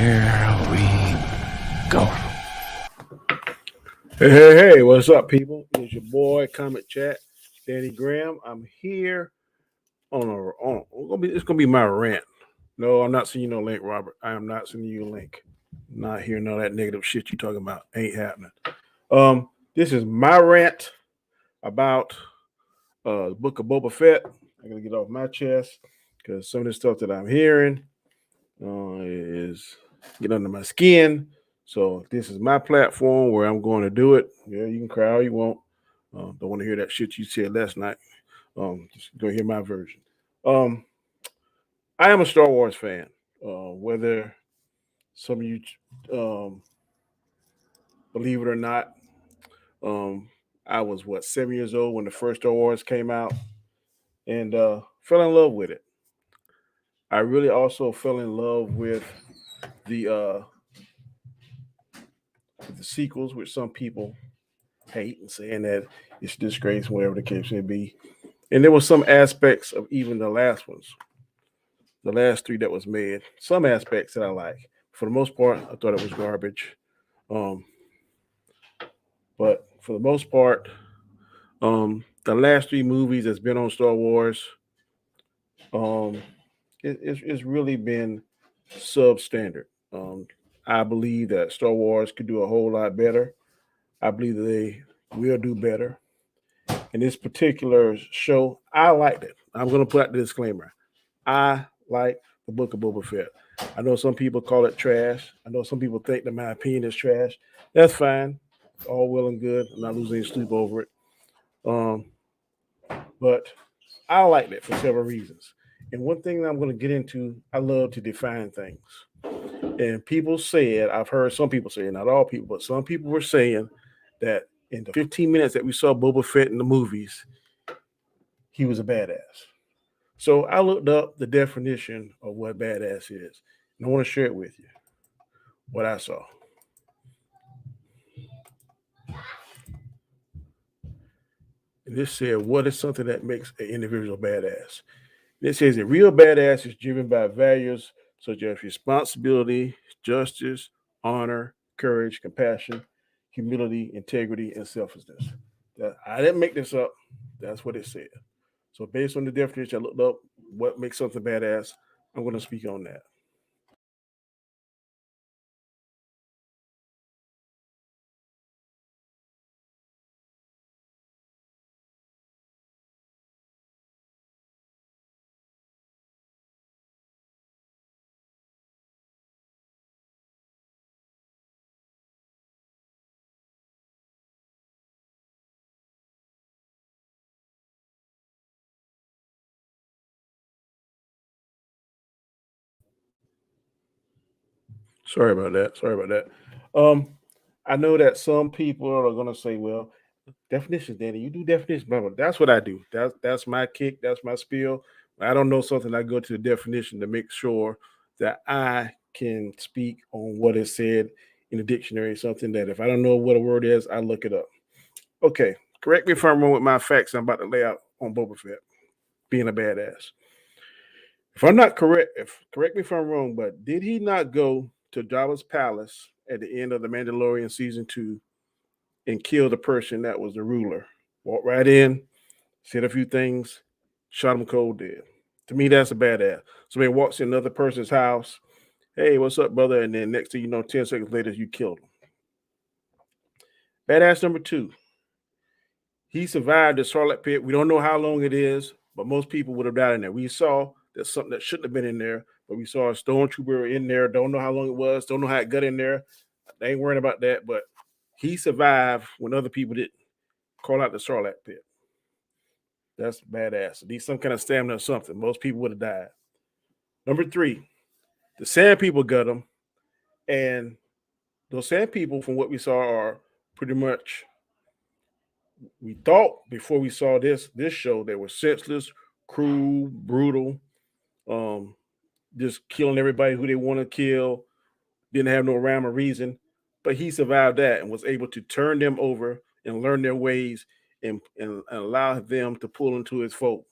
Here we go. Hey, what's up, people? It's your boy, Comet Chat, Danny Graham. I'm here it's gonna be my rant. No, I'm not sending you no link, Robert. I am not sending you a link. Not hearing all that negative shit you talking about. Ain't happening. This is my rant about the book of Boba Fett. I gotta get off my chest because some of the stuff that I'm hearing is get under my skin. So this is my platform where I'm going to do it. Yeah, you can cry all you want. Don't want to hear that shit you said last night. Just go hear my version. Um, I am a Star Wars fan. Whether some of you believe it or not, um, I was 7 years old when the first Star Wars came out, and fell in love with it. I really also fell in love the uh, with the sequels, which some people hate and saying that it's disgrace, whatever the case may be. And there were some aspects of even the last ones, the last three that was made, some aspects that I like. For the most part, I thought it was garbage. Um, but for the most part, the last three movies that's been on Star Wars, um, it's really been substandard. I believe that Star Wars could do a whole lot better. I believe that they will do better. In this particular show, I liked it. I'm going to put out the disclaimer. I like the Book of Boba Fett. I know some people call it trash. I know some people think that my opinion is trash. That's fine. All well and good. I'm not losing any sleep over it. Um, but I liked it for several reasons. And one thing that I'm going to get into, I love to define things. And people said, I've heard some people say, not all people, but some people were saying that in the 15 minutes that we saw Boba Fett in the movies, he was a badass. So I looked up the definition of what badass is, and I want to share it with you. What I saw. And this said, what is something that makes an individual badass? And it says a real badass is driven by values such as responsibility, justice, honor, courage, compassion, humility, integrity, and selflessness. I didn't make this up. That's what it said. So based on the definition, I looked up what makes something badass. I'm going to speak on that. Sorry about that. Sorry about that. I know that some people are going to say, "Well, definitions, Danny. You do definitions, blah, blah." That's what I do. That's my kick. That's my spiel. When I don't know something, I go to the definition to make sure that I can speak on what is said in the dictionary. Something that if I don't know what a word is, I look it up. Okay, correct me if I'm wrong with my facts I'm about to lay out on Boba Fett being a badass. If I'm not correct, if correct me if I'm wrong, but did he not go to Jabba's palace at the end of the Mandalorian season 2 and kill the person that was the ruler? Walked right in, said a few things, shot him cold dead. To me, that's a badass. Somebody walks in another person's house, hey, what's up, brother? And then next thing you know, 10 seconds later, you killed him. Badass number 2. He survived the Sarlacc pit. We don't know how long it is, but most people would have died in there. We saw that something that shouldn't have been in there, but we saw a stormtrooper in there. Don't know how long it was. Don't know how it got in there. They ain't worrying about that, but he survived when other people didn't. Call out the Sarlacc pit. That's badass. Need some kind of stamina or something. Most people would have died. Number 3, the Sand People got him, and those Sand People, from what we saw, are pretty much. We thought before we saw this show they were senseless, cruel, brutal, um, just killing everybody who they want to kill. Didn't have no rhyme or reason, but he survived that and was able to turn them over and learn their ways and allow them to pull into his fold.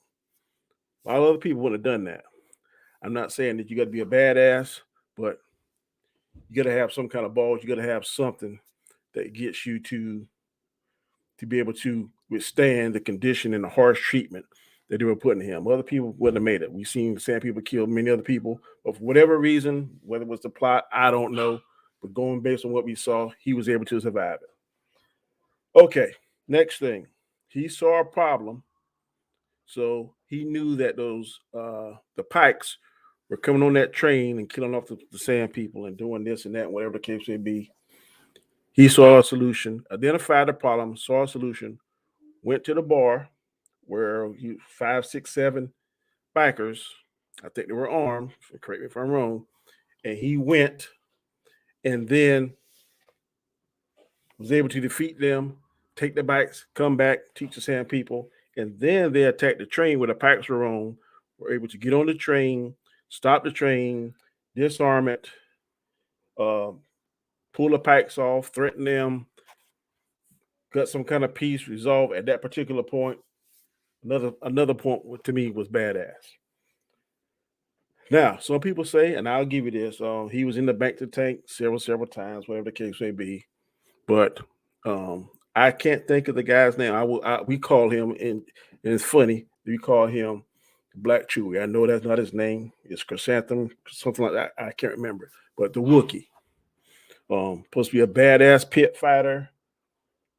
A lot of other people would have done that. I'm not saying that you got to be a badass, but You got to have some kind of balls. You got to have something that gets you to be able to withstand the condition and the harsh treatment that they were putting him. Other people wouldn't have made it. We've seen the same people kill many other people, but for whatever reason, whether it was the plot, I don't know. But going based on what we saw, he was able to survive it. Okay, next thing. He saw a problem, so he knew that those the Pikes were coming on that train and killing off the Sand people and doing this and that, whatever the case may be. He saw a solution, identified the problem, saw a solution, went to the bar where 5, 6, 7 bikers, I think they were armed, correct me if I'm wrong, and he went and then was able to defeat them, take the bikes, come back, teach the Sand people, and then they attacked the train where the Pikes were on, were able to get on the train, stop the train, disarm it, pull the Pikes off, threaten them, got some kind of peace resolved at that particular point. Another point to me was badass. Now, some people say, and I'll give you this, he was in the bank to tank several times, whatever the case may be. But I can't think of the guy's name. We call him, and it's funny, we call him Black Chewie. I know that's not his name. It's Chrysanthemum, something like that. I can't remember. But the Wookiee. Supposed to be a badass pit fighter,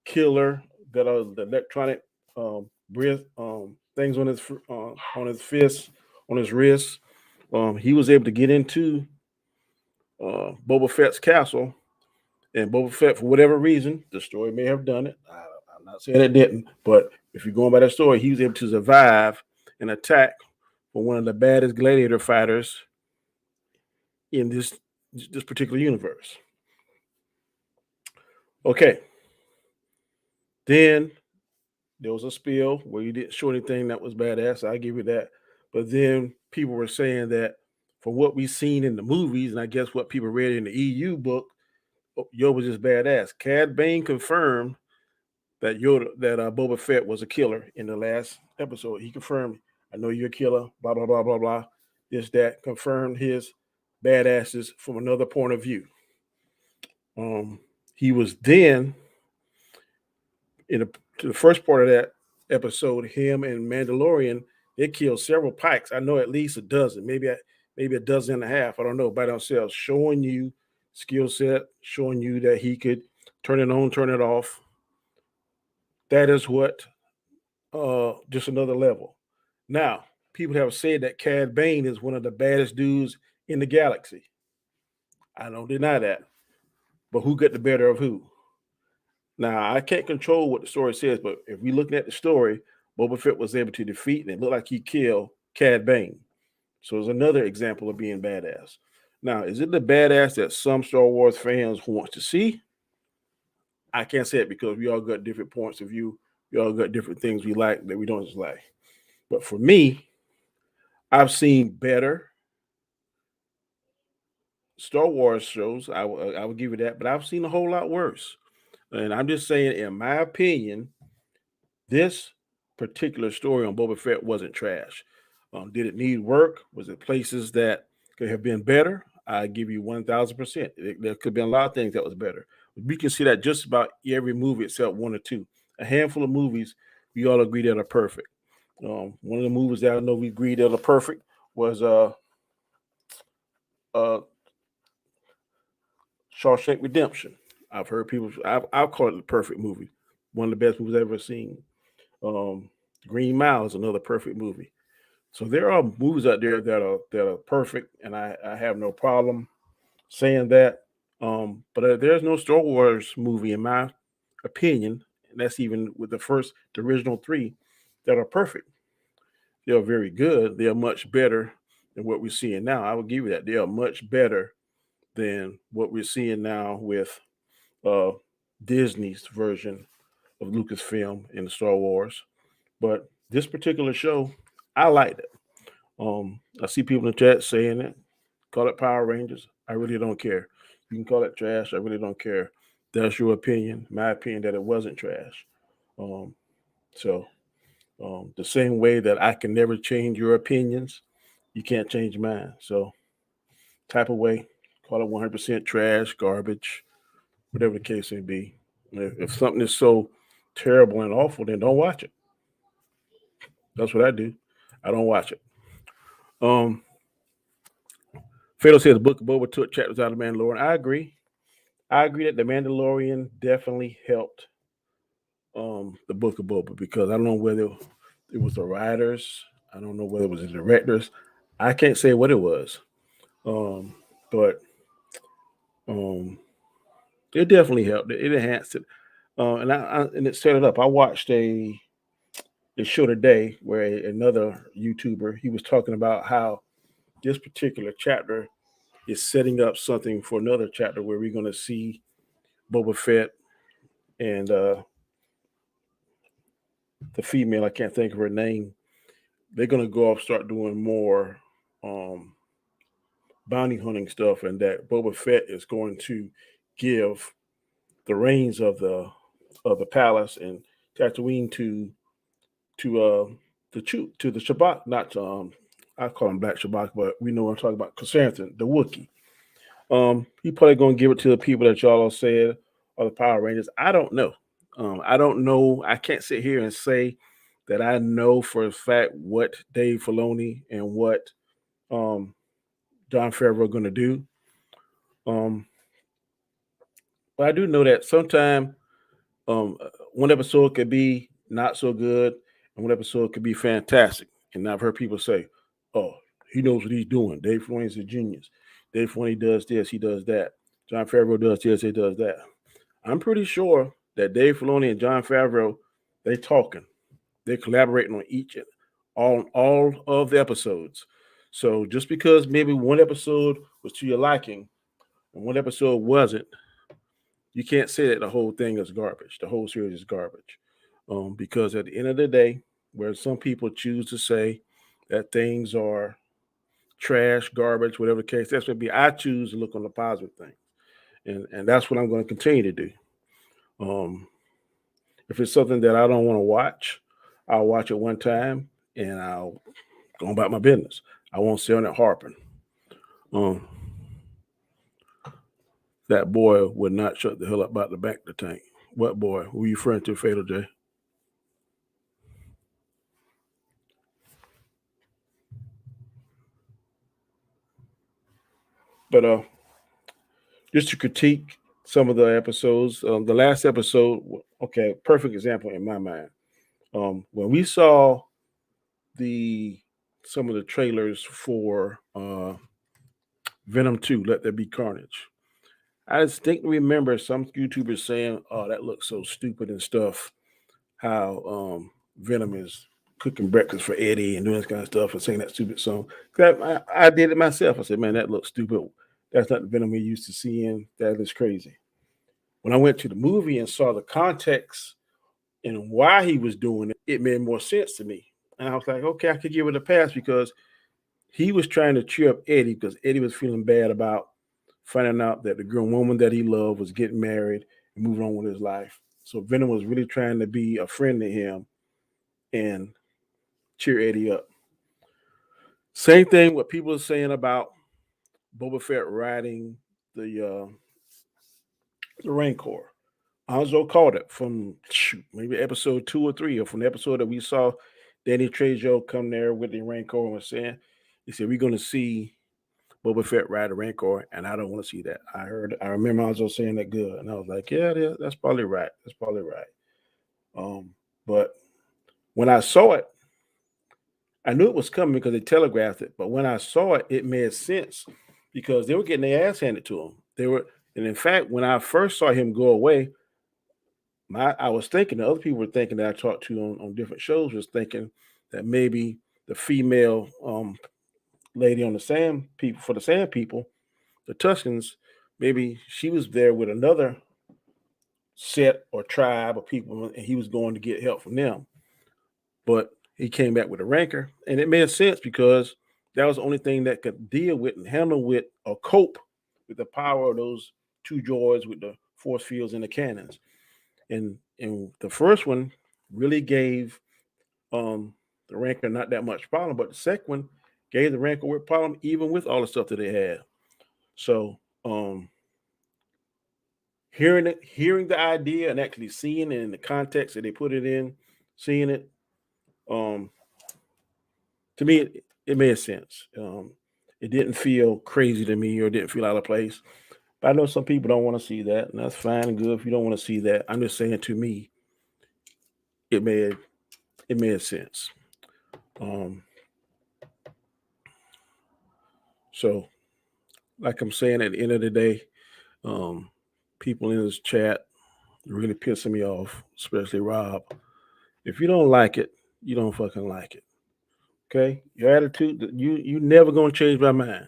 killer, got the electronic things on his fists, on his wrists. He was able to get into Boba Fett's castle, and Boba Fett, for whatever reason, the story may have done it. I'm not saying it didn't, but if you're going by that story, he was able to survive an attack from one of the baddest gladiator fighters in this particular universe. Okay. Then there was a spill where you didn't show anything that was badass. I give you that. But then people were saying that for what we've seen in the movies, and I guess what people read in the EU book, Yoda was just badass. Cad Bane confirmed that Boba Fett was a killer in the last episode. He confirmed, I know you're a killer, blah, blah, blah, blah, blah. This, that, confirmed his badasses from another point of view. He was then, to the first part of that episode, him and Mandalorian, they killed several Pikes. I know at least a dozen, maybe a dozen and a half. I don't know, by themselves, showing you skill set, showing you that he could turn it on, turn it off. That is what, just another level. Now, people have said that Cad Bane is one of the baddest dudes in the galaxy. I don't deny that. But who got the better of who? Now, I can't control what the story says, but if we're looking at the story, Boba Fett was able to defeat, and it looked like he killed Cad Bane. So it's another example of being badass. Now, is it the badass that some Star Wars fans want to see? I can't say it because we all got different points of view. We all got different things we like that we don't just like. But for me, I've seen better Star Wars shows. I will give you that, but I've seen a whole lot worse. And I'm just saying, in my opinion, this particular story on Boba Fett wasn't trash. Did it need work? Was it places that could have been better? I give you 1,000%. There could have been a lot of things that was better. We can see that just about every movie except one or two. A handful of movies we all agree that are perfect. One of the movies that I know we agreed that are perfect was Shawshank Redemption. I've heard people. I'll call it the perfect movie. One of the best movies I've ever seen. Green Mile is another perfect movie. So there are movies out there that are perfect, and I have no problem saying that. But there's no Star Wars movie, in my opinion, and that's even with the original three, that are perfect. They're very good. They are much better than what we're seeing now. I would give you that. They are much better than what we're seeing now with Disney's version of Lucasfilm in the Star Wars. But this particular show, I liked it. I see people in the chat saying it. Call it Power Rangers. I really don't care. You can call it trash. I really don't care. That's your opinion. My opinion that it wasn't trash. So the same way that I can never change your opinions, you can't change mine. So type of way, call it 100% trash, garbage, whatever the case may be. If something is so terrible and awful, then don't watch it. That's what I do. I don't watch it. Um, Fatal says the book of Boba took chapters out of Mandalorian. I agree. I agree that the Mandalorian definitely helped the book of Boba because I don't know whether it was the writers, I don't know whether it was the directors. I can't say what it was, but um, it definitely helped. It enhanced it, and it set it up. I watched a show today where another YouTuber he was talking about how this particular chapter is setting up something for another chapter where we're going to see Boba Fett and the female. I can't think of her name. They're going to go off start doing more um, bounty hunting stuff, and that Boba Fett is going to give the reins of the palace and Tatooine to the Shabbat, not I call him Black Shabbat, but we know what I'm talking about. Chrysanthemum, the Wookiee. He probably gonna give it to the people that y'all are saying are the Power Rangers. I don't know. I don't know. I can't sit here and say that I know for a fact what Dave Filoni and what um, John Favreau are gonna do. Um, but I do know that sometime one episode could be not so good, and one episode could be fantastic. And I've heard people say, "Oh, he knows what he's doing. Dave Filoni is a genius. Dave Filoni does this, he does that. John Favreau does this, he does that." I'm pretty sure that Dave Filoni and John Favreau, they talking, they're collaborating on all of the episodes. So just because maybe one episode was to your liking and one episode wasn't, you can't say that the whole thing is garbage. The whole series is garbage. Because at the end of the day, where some people choose to say that things are trash, garbage, whatever the case, that's what be. I choose to look on the positive thing, and that's what I'm going to continue to do. Um, if it's something that I don't want to watch, I'll watch it one time and I'll go about my business. I won't sit on it harping. Um, that boy would not shut the hell up about the back of the tank. What boy? Who are you referring to, Fatal J? But just to critique some of the episodes, the last episode, okay, perfect example in my mind. When we saw the some of the trailers for Venom 2, Let There Be Carnage, I distinctly remember some YouTubers saying, "Oh, that looks so stupid and stuff." How Venom is cooking breakfast for Eddie and doing this kind of stuff and singing that stupid song. I did it myself. I said, "Man, that looks stupid. That's not the Venom we used to seeing. That is crazy." When I went to the movie and saw the context and why he was doing it, it made more sense to me. And I was like, okay, I could give it a pass because he was trying to cheer up Eddie because Eddie was feeling bad about finding out that the girl woman that he loved was getting married and moving on with his life. So Venom was really trying to be a friend to him and cheer Eddie up. Same thing what people are saying about Boba Fett riding the Rancor. Hanzo called it from maybe episode 2 or 3, or from the episode that we saw Danny Trejo come there with the Rancor and was saying, he said, we're going to see Boba Fett ride a Rancor, and I don't want to see that. I remember Hanzo saying that good, and I was like, yeah, that's probably right. That's probably right. But when I saw it, I knew it was coming because they telegraphed it. But when I saw it, it made sense because they were getting their ass handed to them. And in fact, when I first saw him go away, I was thinking, the other people were thinking that I talked to on different shows was thinking that maybe the female lady on the Sand People for the Sand People, the Tuscans, maybe she was there with another set or tribe of people, and he was going to get help from them. But he came back with a rancor, and it made sense because that was the only thing that could deal with and handle with or cope with the power of those two droids with the force fields and the cannons. And the first one really gave the Rancor not that much problem, but the second one gave the Rancor with problem even with all the stuff that they had. So Hearing the idea and actually seeing it in the context that they put it in, seeing it, um, to me, it made sense. It didn't feel crazy to me or didn't feel out of place. But I know some people don't want to see that, and that's fine and good if you don't want to see that. I'm just saying, to me, it made sense. Um, so, like I'm saying, at the end of the day, people in this chat really pissing me off, especially Rob. If you don't like it, you don't fucking like it. Okay, your attitude, you never gonna change my mind.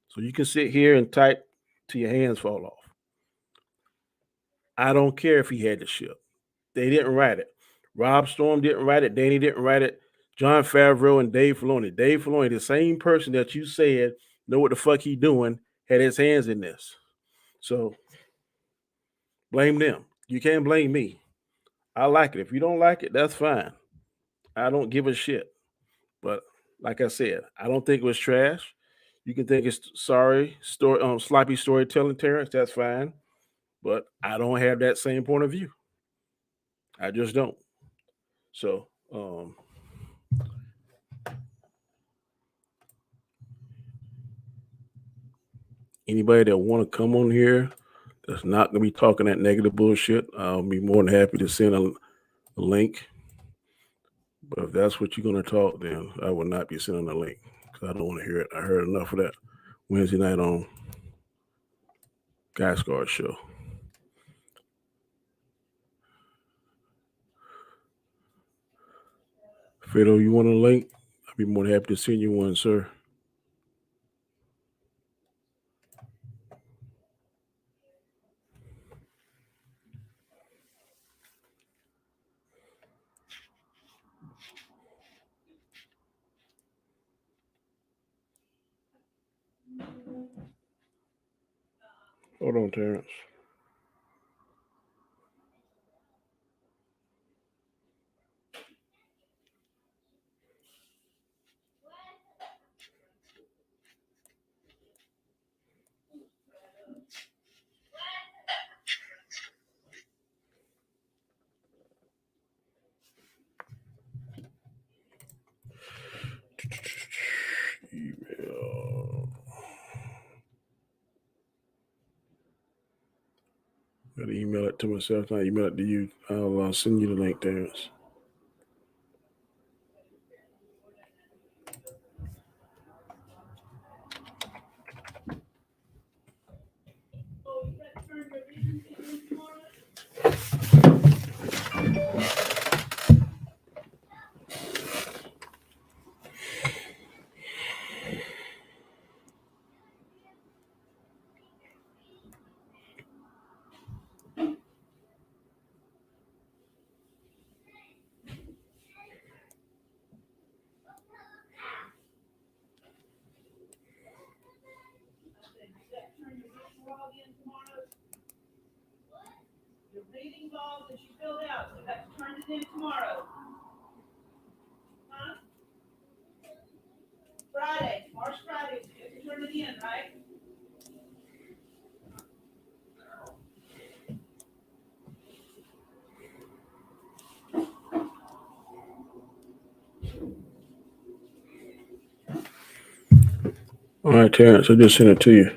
So you can sit here and type till your hands fall off. I don't care if he had the ship. They didn't write it. Rob Storm didn't write it. Danny didn't write it. John Favreau and Dave Filoni. Dave Filoni, the same person that you said know what the fuck he doing, had his hands in this. So blame them. You can't blame me. I like it. If you don't like it, that's fine. I don't give a shit. But like I said, I don't think it was trash. You can think it's sloppy storytelling, Terrence. That's fine. But I don't have that same point of view. I just don't. So, anybody that want to come on here that's not going to be talking that negative bullshit, I'll be more than happy to send a link. But if that's what you're going to talk, then I will not be sending a link because I don't want to hear it. I heard enough of that Wednesday night on Guy Scar's show. Fredo, you want a link? I'd be more than happy to send you one, sir. Hold on, Terrence. Email. Gotta email it to myself. Not email it to you. I'll send you the link, Terrence. All right, Terrence, I just sent it to you.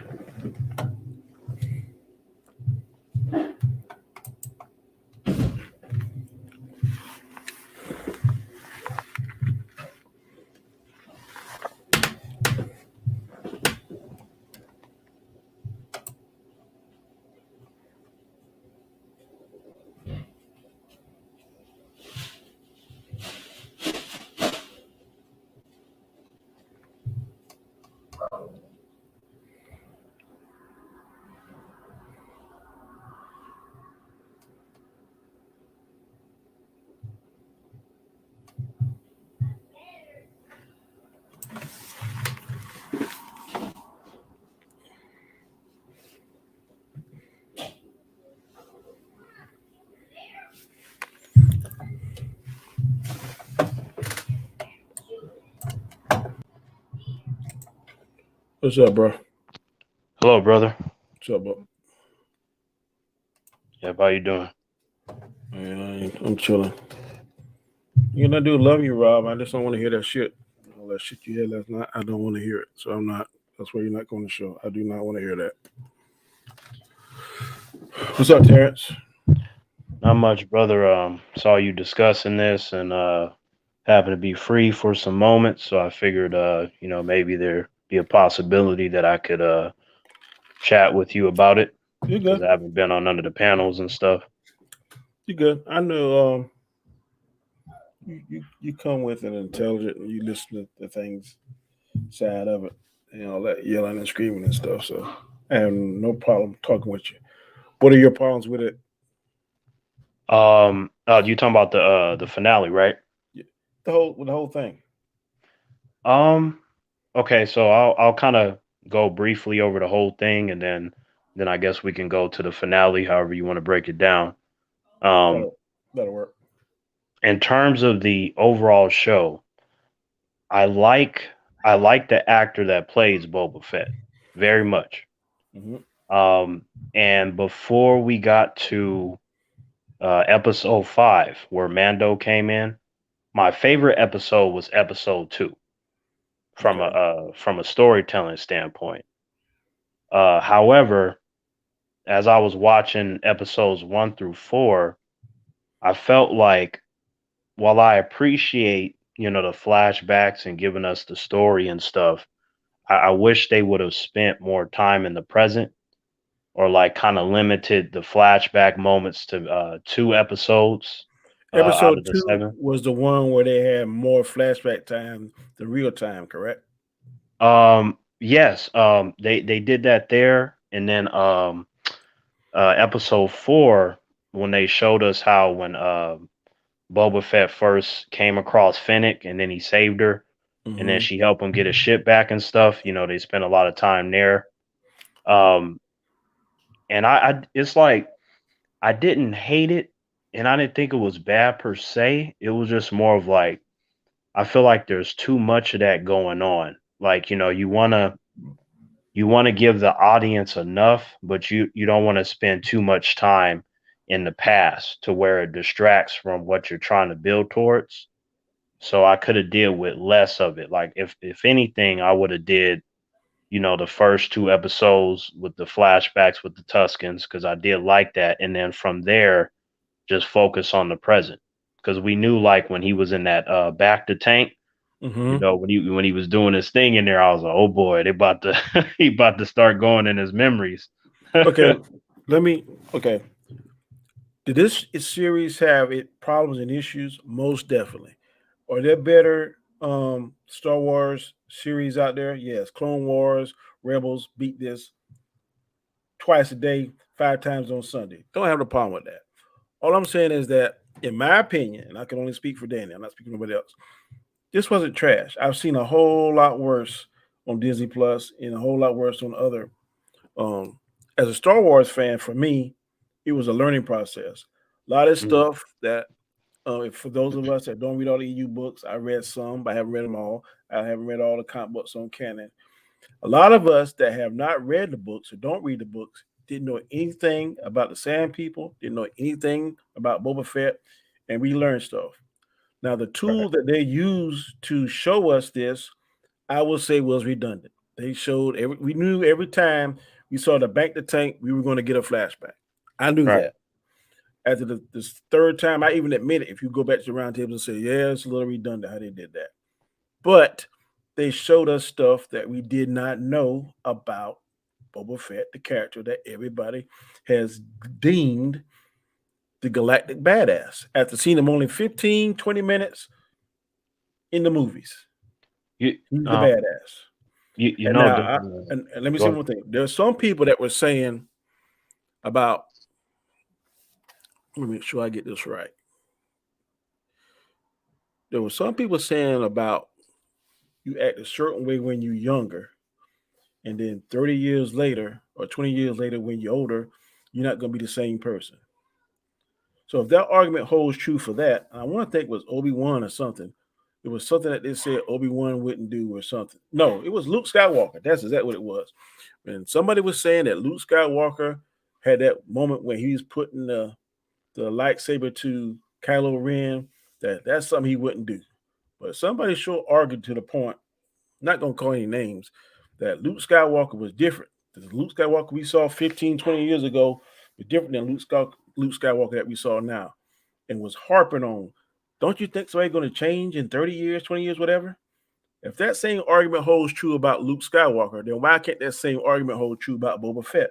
What's up, bro? Hello, brother. So, but Yeah, how you doing? man, I'm chilling. You know, I do love you, Rob. I just don't want to hear that shit. All that shit you had last night, I don't want to hear it. So I'm not. That's why you're not going to show. I do not want to hear that. What's up, Terrence? Not much, brother. Saw you discussing this and happened to be free for some moments, so I figured maybe there be a possibility that I could chat with you about it You because good? I haven't been on none of the panels and stuff. You good? I know. You come with an intelligent and you listen to the things side of it, all that yelling and screaming and stuff. So I have no problem talking with you. What are your problems with it? You talking about the finale, right? Yeah, the whole thing. Um, okay, so I'll kind of go briefly over the whole thing, and then I guess we can go to the finale, however you want to break it down. Um, That'll work. in terms of the overall show, I like I like the actor that plays Boba Fett very much. Hmm. Um, and before we got to episode 5, where Mando came in, my favorite episode was episode 2 Okay. from a storytelling standpoint. However, as I was watching episodes 1 through 4, I felt like while I appreciate the flashbacks and giving us the story and stuff, I wish they would have spent more time in the present or like kind of limited the flashback moments to 2 episodes out Episode of the two 7. was the one where they had more flashback time than real time, correct? Yes, they did that there, and then episode 4 when they showed us how when Boba Fett first came across Fennec and then he saved her and then Hmm. she helped him get his ship back and stuff. They spent a lot of time there. Um, and I it's like I didn't hate it and I didn't think it was bad per se. It was just more of like I feel like there's too much of that going on. Like, you want to give the audience enough, but you don't want to spend too much time in the past to where it distracts from what you're trying to build towards. So I could have did with less of it. Like if anything, I would have did the first 2 episodes with the flashbacks with the Tuscans because I did like that, and then from there just focus on the present because we knew like when he was in that back to tank. Hmm. When he was doing his thing in there, I was like, oh boy, they about to he about to start going in his memories. Okay, let me. Okay, did this series have it problems and issues? Most definitely. Are there better Star Wars series out there? Yes. Clone Wars, Rebels beat this twice a day, 5 times on Sunday. Don't have a problem with that. All I'm saying is that, in my opinion, and I can only speak for Danny, I'm not speaking for nobody else. This wasn't trash. I've seen a whole lot worse on Disney Plus and a whole lot worse on other. Um, as a Star Wars fan, for me, it was a learning process. A lot of Mm, stuff that, for those of us that don't read all the EU books, I read some, but I haven't read them all. I haven't read all the comic books on canon. A lot of us that have not read the books or don't read the books didn't know anything about the Sand People, didn't know anything about Boba Fett, and we learned stuff. Now, the right, tool that they used to show us this, I will say, was redundant. They showed we knew every time we saw the bank the tank, we were going to get a flashback. I knew right, that. After this third time, I even admit it. If you go back to the round table and say, yeah, it's a little redundant how they did that. But they showed us stuff that we did not know about Boba Fett, the character that everybody has deemed the galactic badass. After seeing him only 15, 20 minutes in the movies, you he's the badass. you And know now, Dan, and let me go say ahead. one thing. There are some people that were saying about, let me make sure I get this right. There were some people saying about you act a certain way when you're younger, and then 30 years later or 20 years later when you're older, you're not going to be the same person. So if that argument holds true for that, I want to think it was Obi-Wan or something. It was something that they said Obi-Wan wouldn't do or something. No, it was Luke Skywalker. That's exactly what it was. And somebody was saying that Luke Skywalker had that moment when he was putting the lightsaber to Kylo Ren, that's something he wouldn't do. But somebody sure argued to the point, not going to call any names, that Luke Skywalker was different. The Luke Skywalker we saw 15, 20 years ago was different than Luke Skywalker that we saw now, and was harping on, don't you think somebody's going to change in 30 years, 20 years, whatever? If that same argument holds true about Luke Skywalker, then why can't that same argument hold true about Boba Fett?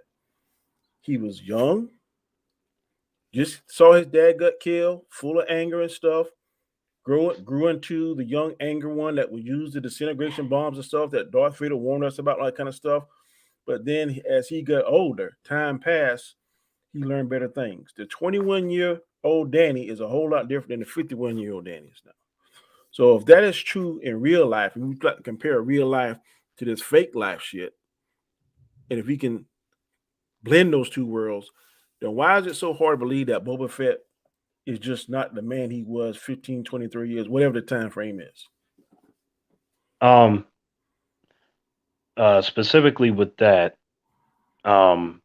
He was young, just saw his dad got killed, full of anger and stuff, grew into the young anger one that would use the disintegration bombs and stuff that Darth Vader warned us about, all that kind of stuff. But then as he got older, time passed, he learned better things. The 21-year-old Danny is a whole lot different than the 51-year-old Danny is now. So if that is true in real life, and we've got to compare real life to this fake life shit, and if we can blend those two worlds, then why is it so hard to believe that Boba Fett is just not the man he was 15, 23 years, whatever the time frame is? Um, Specifically with that, um,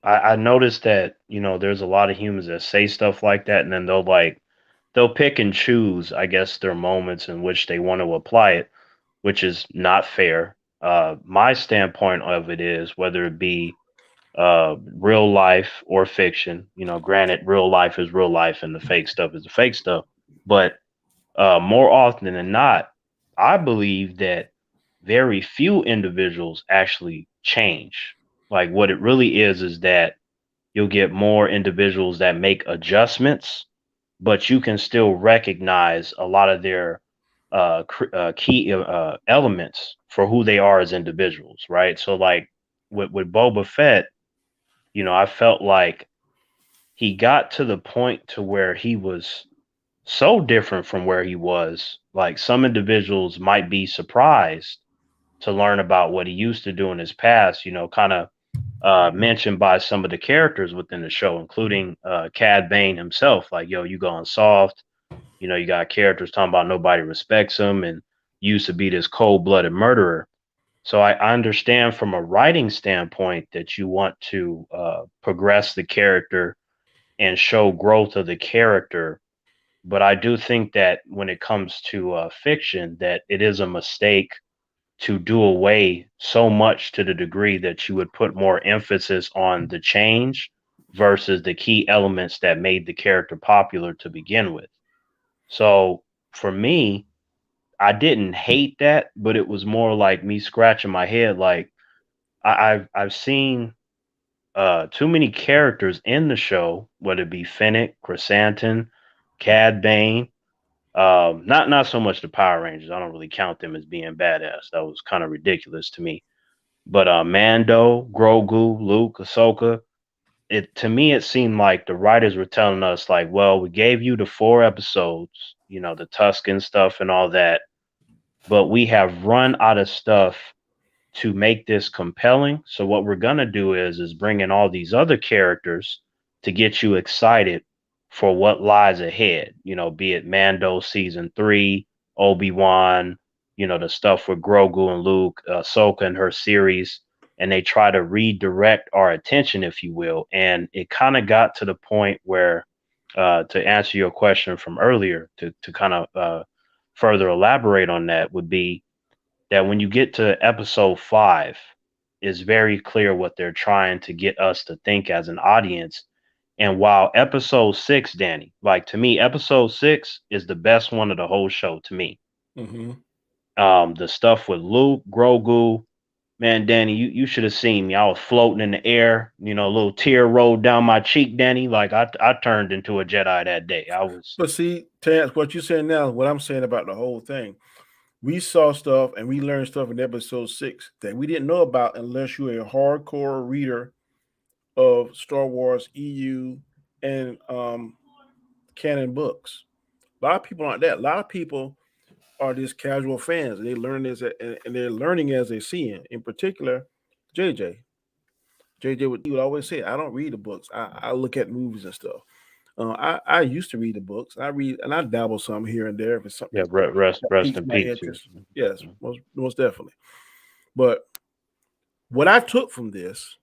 I noticed that there's a lot of humans that say stuff like that, and then they'll pick and choose, I guess, their moments in which they want to apply it, which is not fair. My standpoint of it is whether it be real life or fiction. Granted, real life is real life, and the fake stuff is the fake stuff. But more often than not, I believe that very few individuals actually change. Like what it really is that you'll get more individuals that make adjustments, but you can still recognize a lot of their key elements for who they are as individuals, right? So, like with Boba Fett, I felt like he got to the point to where he was so different from where he was. Like some individuals might be surprised to learn about what he used to do in his past, kind of mentioned by some of the characters within the show, including Cad Bane himself. Like, yo, you going soft. You got characters talking about nobody respects him and used to be this cold blooded murderer. So I understand from a writing standpoint that you want to progress the character and show growth of the character. But I do think that when it comes to fiction, that it is a mistake to do away so much to the degree that you would put more emphasis on the change versus the key elements that made the character popular to begin with. So for me, I didn't hate that, but it was more like me scratching my head. Like I've seen too many characters in the show, whether it be Fennec, Chrysanthemum, Cad Bane. Not so much the Power Rangers. I don't really count them as being badass. That was kind of ridiculous to me. But Mando, Grogu, Luke, Ahsoka. It to me it seemed like the writers were telling us like, well, we gave you the 4 episodes, the Tuscan stuff and all that, but we have run out of stuff to make this compelling. So what we're gonna do is bring in all these other characters to get you excited for what lies ahead. Be it Mando season 3, Obi-Wan, the stuff with Grogu and Luke, Ahsoka and her series, and they try to redirect our attention, if you will. And it kind of got to the point where, to answer your question from earlier, to kind of further elaborate on that, would be that when you get to episode 5, it's very clear what they're trying to get us to think as an audience. And while episode 6, Danny, like to me, episode 6 is the best one of the whole show to me. Mm-hmm. The stuff with Luke, Grogu, man, Danny, you should have seen me. I was floating in the air, a little tear rolled down my cheek, Danny. Like I turned into a Jedi that day. I was. But see, Terrence, what you're saying now, what I'm saying about the whole thing, we saw stuff and we learned stuff in episode 6 that we didn't know about unless you're a hardcore reader of Star Wars EU and canon books. A lot of people aren't that. A lot of people are just casual fans, and they learn this, and they're learning as they see it. In particular, JJ. JJ would he would always say, "I don't read the books. I look at movies and stuff." I used to read the books. I read and I dabble some here and there if it's something Yeah, rest that rest piques in my peace. interest. Yes, most definitely. But what I took from this,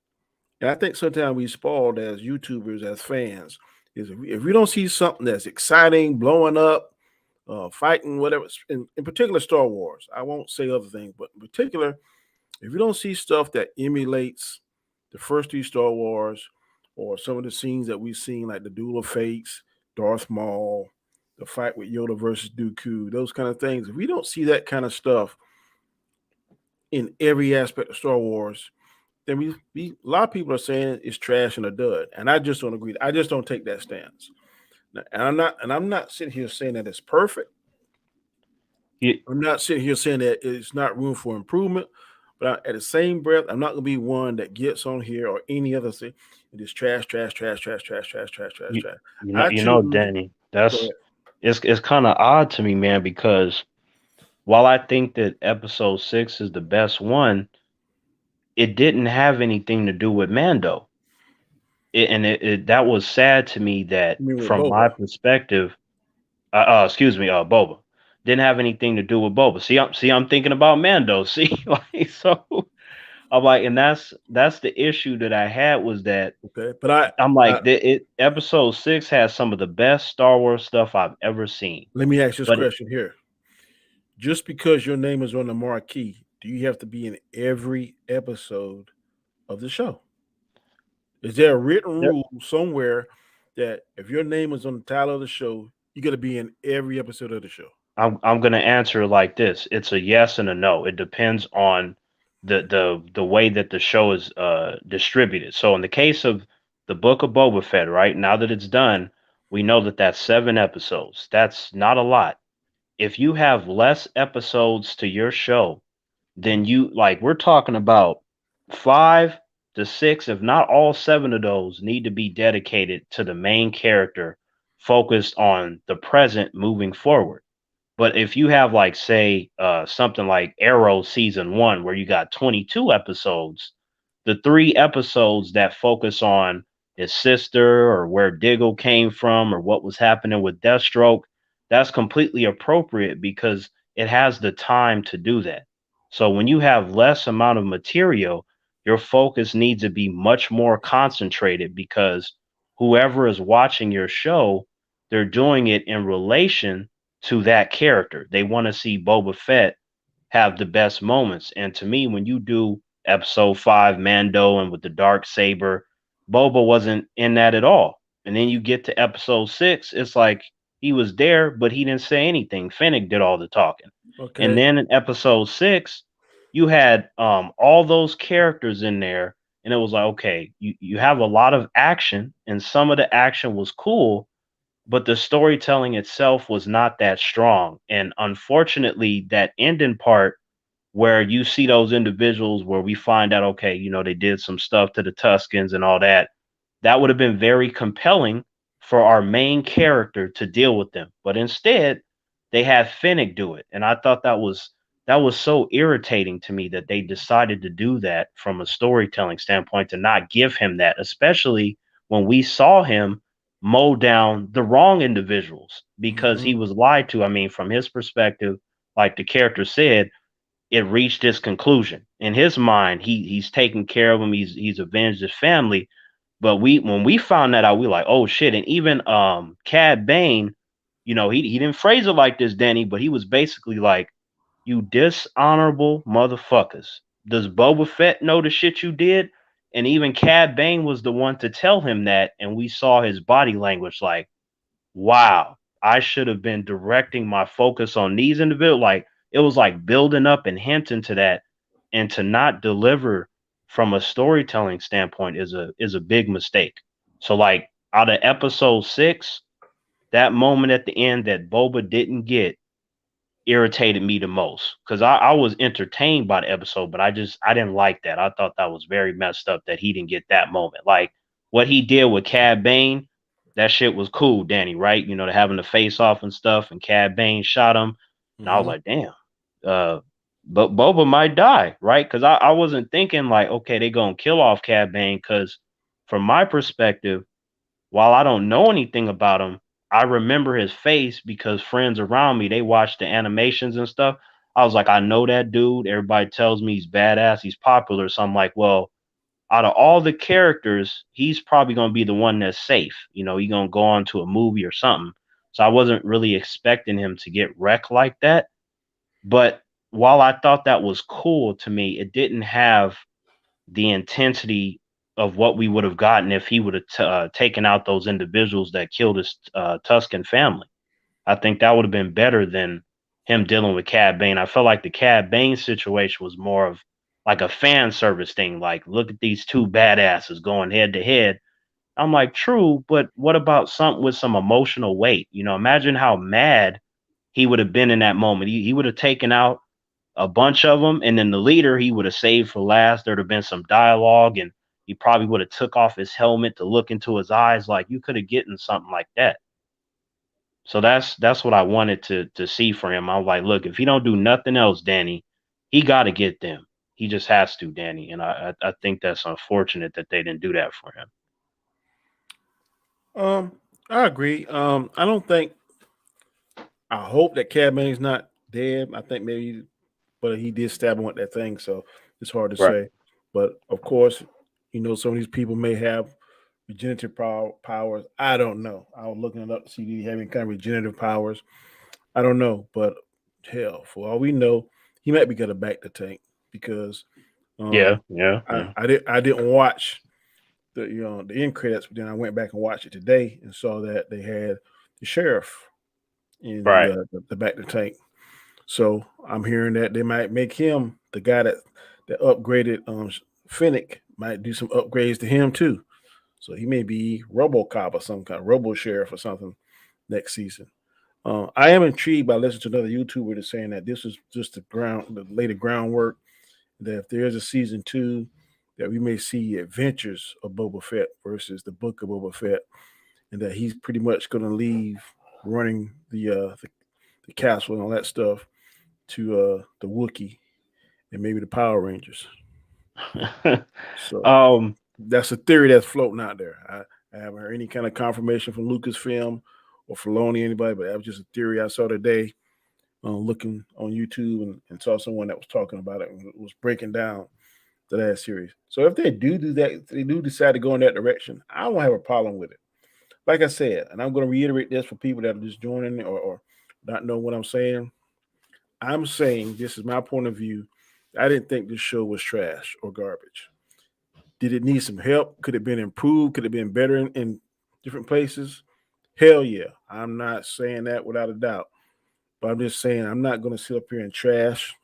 and I think sometimes we spoiled as YouTubers, as fans, is if we don't see something that's exciting, blowing up, fighting, whatever, in particular Star Wars. I won't say other things, but in particular, if you don't see stuff that emulates the first three Star Wars or some of the scenes that we've seen, like the Duel of Fates, Darth Maul, the fight with Yoda versus Dooku, those kind of things, if we don't see that kind of stuff in every aspect of Star Wars, then a lot of people are saying it's trash and a dud, and I just don't agree. I just don't take that stance. And I'm not sitting here saying that it's perfect. Yeah, I'm not sitting here saying that it's not room for improvement, but at the same breath, I'm not going to be one that gets on here or any other thing and just trash, trash, trash, trash, trash, trash, trash, trash, you, trash. you know, I choose. Danny, Go that's ahead. it's kind of odd to me, man, because while I think that episode 6 is the best one, it didn't have anything to do with Mando. That was sad to me that I mean, with from my Boba. perspective, excuse me, Boba didn't have anything to do with Boba. I'm thinking about Mando. See, like so, I'm like, and that's the issue that I had was that Okay, but I, I'm I like, episode 6 has some of the best Star Wars stuff I've ever seen, let me ask this but question here: just because your name is on the marquee, do you have to be in every episode of the show? Is there a written there, rule somewhere that if your name is on the title of the show, you got to be in every episode of the show? I'm gonna answer it like this. It's a yes and a no. It depends on the way that the show is distributed. So in the case of the Book of Boba Fett, right now that it's done, we know that that's 7 episodes. That's not a lot. If you have less episodes to your show, then you like we're talking about 5 to 6, if not all 7 of those, need to be dedicated to the main character, focused on the present moving forward. But if you have like say something like Arrow season 1 where you got 22 episodes, the 3 episodes that focus on his sister or where Diggle came from or what was happening with Deathstroke, that's completely appropriate because it has the time to do that. So when you have less amount of material, your focus needs to be much more concentrated because whoever is watching your show, they're doing it in relation to that character. They want to see Boba Fett have the best moments. And to me, when you do episode 5, Mando and with the dark saber, Boba wasn't in that at all. And then you get to episode 6, it's like he was there, but he didn't say anything. Fennec did all the talking. And Okay. then in episode 6, you had all those characters in there, and it was like, okay, you have a lot of action, and some of the action was cool, but the storytelling itself was not that strong. And unfortunately, that ending part where you see those individuals where we find out, okay, they did some stuff to the Tuscans and all that, that would have been very compelling for our main character to deal with them. But instead, they had Finnick do it. And I thought that was so irritating to me that they decided to do that from a storytelling standpoint to not give him that, especially when we saw him mow down the wrong individuals because Mm-hmm. he was lied to. I mean, from his perspective, like the character said, it reached its conclusion. In his mind, he's taken care of him, he's avenged his family. But when we found that out, we like, oh shit. And even Cad Bane, he didn't phrase it like this, Danny, but he was basically like, you dishonorable motherfuckers. Does Boba Fett know the shit you did? And even Cad Bane was the one to tell him that, and we saw his body language like, wow, I should have been directing my focus on these individuals. Like it was like building up and hinting to that, and to not deliver from a storytelling standpoint is a big mistake. So like out of episode 6, that moment at the end that Boba didn't get irritated me the most because I was entertained by the episode, but I didn't like that. I thought that was very messed up that he didn't get that moment. Like what he did with Cad Bane, that shit was cool, Danny, right? To having the face off and stuff, and Cad Bane shot him, and I was Mm-hmm. like, damn, but Boba might die, right? Because I wasn't thinking like, okay, they gonna kill off Cad Bane, because from my perspective, while I don't know anything about him, I remember his face because friends around me, they watch the animations and stuff. I was like, I know that dude. Everybody tells me he's badass, he's popular. So I'm like, well, out of all the characters, he's probably going to be the one that's safe. He's going to go on to a movie or something. So I wasn't really expecting him to get wrecked like that. But while I thought that was cool to me, it didn't have the intensity of what we would have gotten if he would have taken out those individuals that killed his Tuscan family. I think that would have been better than him dealing with Cad Bane. I felt like the Cad Bane situation was more of like a fan service thing. Like, look at these two badasses going head to head. I'm like, true, but what about something with some emotional weight? Imagine how mad he would have been in that moment. He would have taken out a bunch of them, and then the leader he would have saved for last. There'd have been some dialogue, and he probably would have took off his helmet to look into his eyes. Like, you could have gotten something like that. So that's what I wanted to see for him. I was like, look, if he don't do nothing else, Danny, he got to get them. He just has to, Danny. And I think that's unfortunate that they didn't do that for him. I agree. I don't think. I hope that Cad Bane's not dead. I think maybe, but he did stab him with that thing, so it's hard to Right. say. But of course, some of these people may have regenerative powers. I don't know. I was looking it up to see if he have any kind of regenerative powers. I don't know, but hell, for all we know, he might be gonna back the tank because Yeah, um, yeah, yeah. I didn't watch the end credits, but then I went back and watched it today and saw that they had the sheriff in Right. the back the tank. So I'm hearing that they might make him the guy that upgraded Finnick might do some upgrades to him too. So he may be RoboCop or some kind of Robo Sheriff or something next season. I am intrigued by listening to another YouTuber that's saying that this is just the later groundwork. That if there is a season 2, that we may see adventures of Boba Fett versus the book of Boba Fett, and that he's pretty much going to leave running the castle and all that stuff to the Wookiee and maybe the Power Rangers. So um, that's a theory that's floating out there. I haven't heard any kind of confirmation from Lucasfilm or Filoni, anybody, but that was just a theory I saw today, looking on YouTube and saw someone that was talking about it and was breaking down the last series. So if they do that, if they do decide to go in that direction, I won't have a problem with it. Like I said, and I'm going to reiterate this for people that are just joining or not know what I'm saying. I'm saying this is my point of view. I didn't think this show was trash or garbage. Did it need some help? Could it have been improved? Could it have been better in different places? Hell yeah. I'm not saying that without a doubt. But I'm just saying I'm not going to sit up here and trash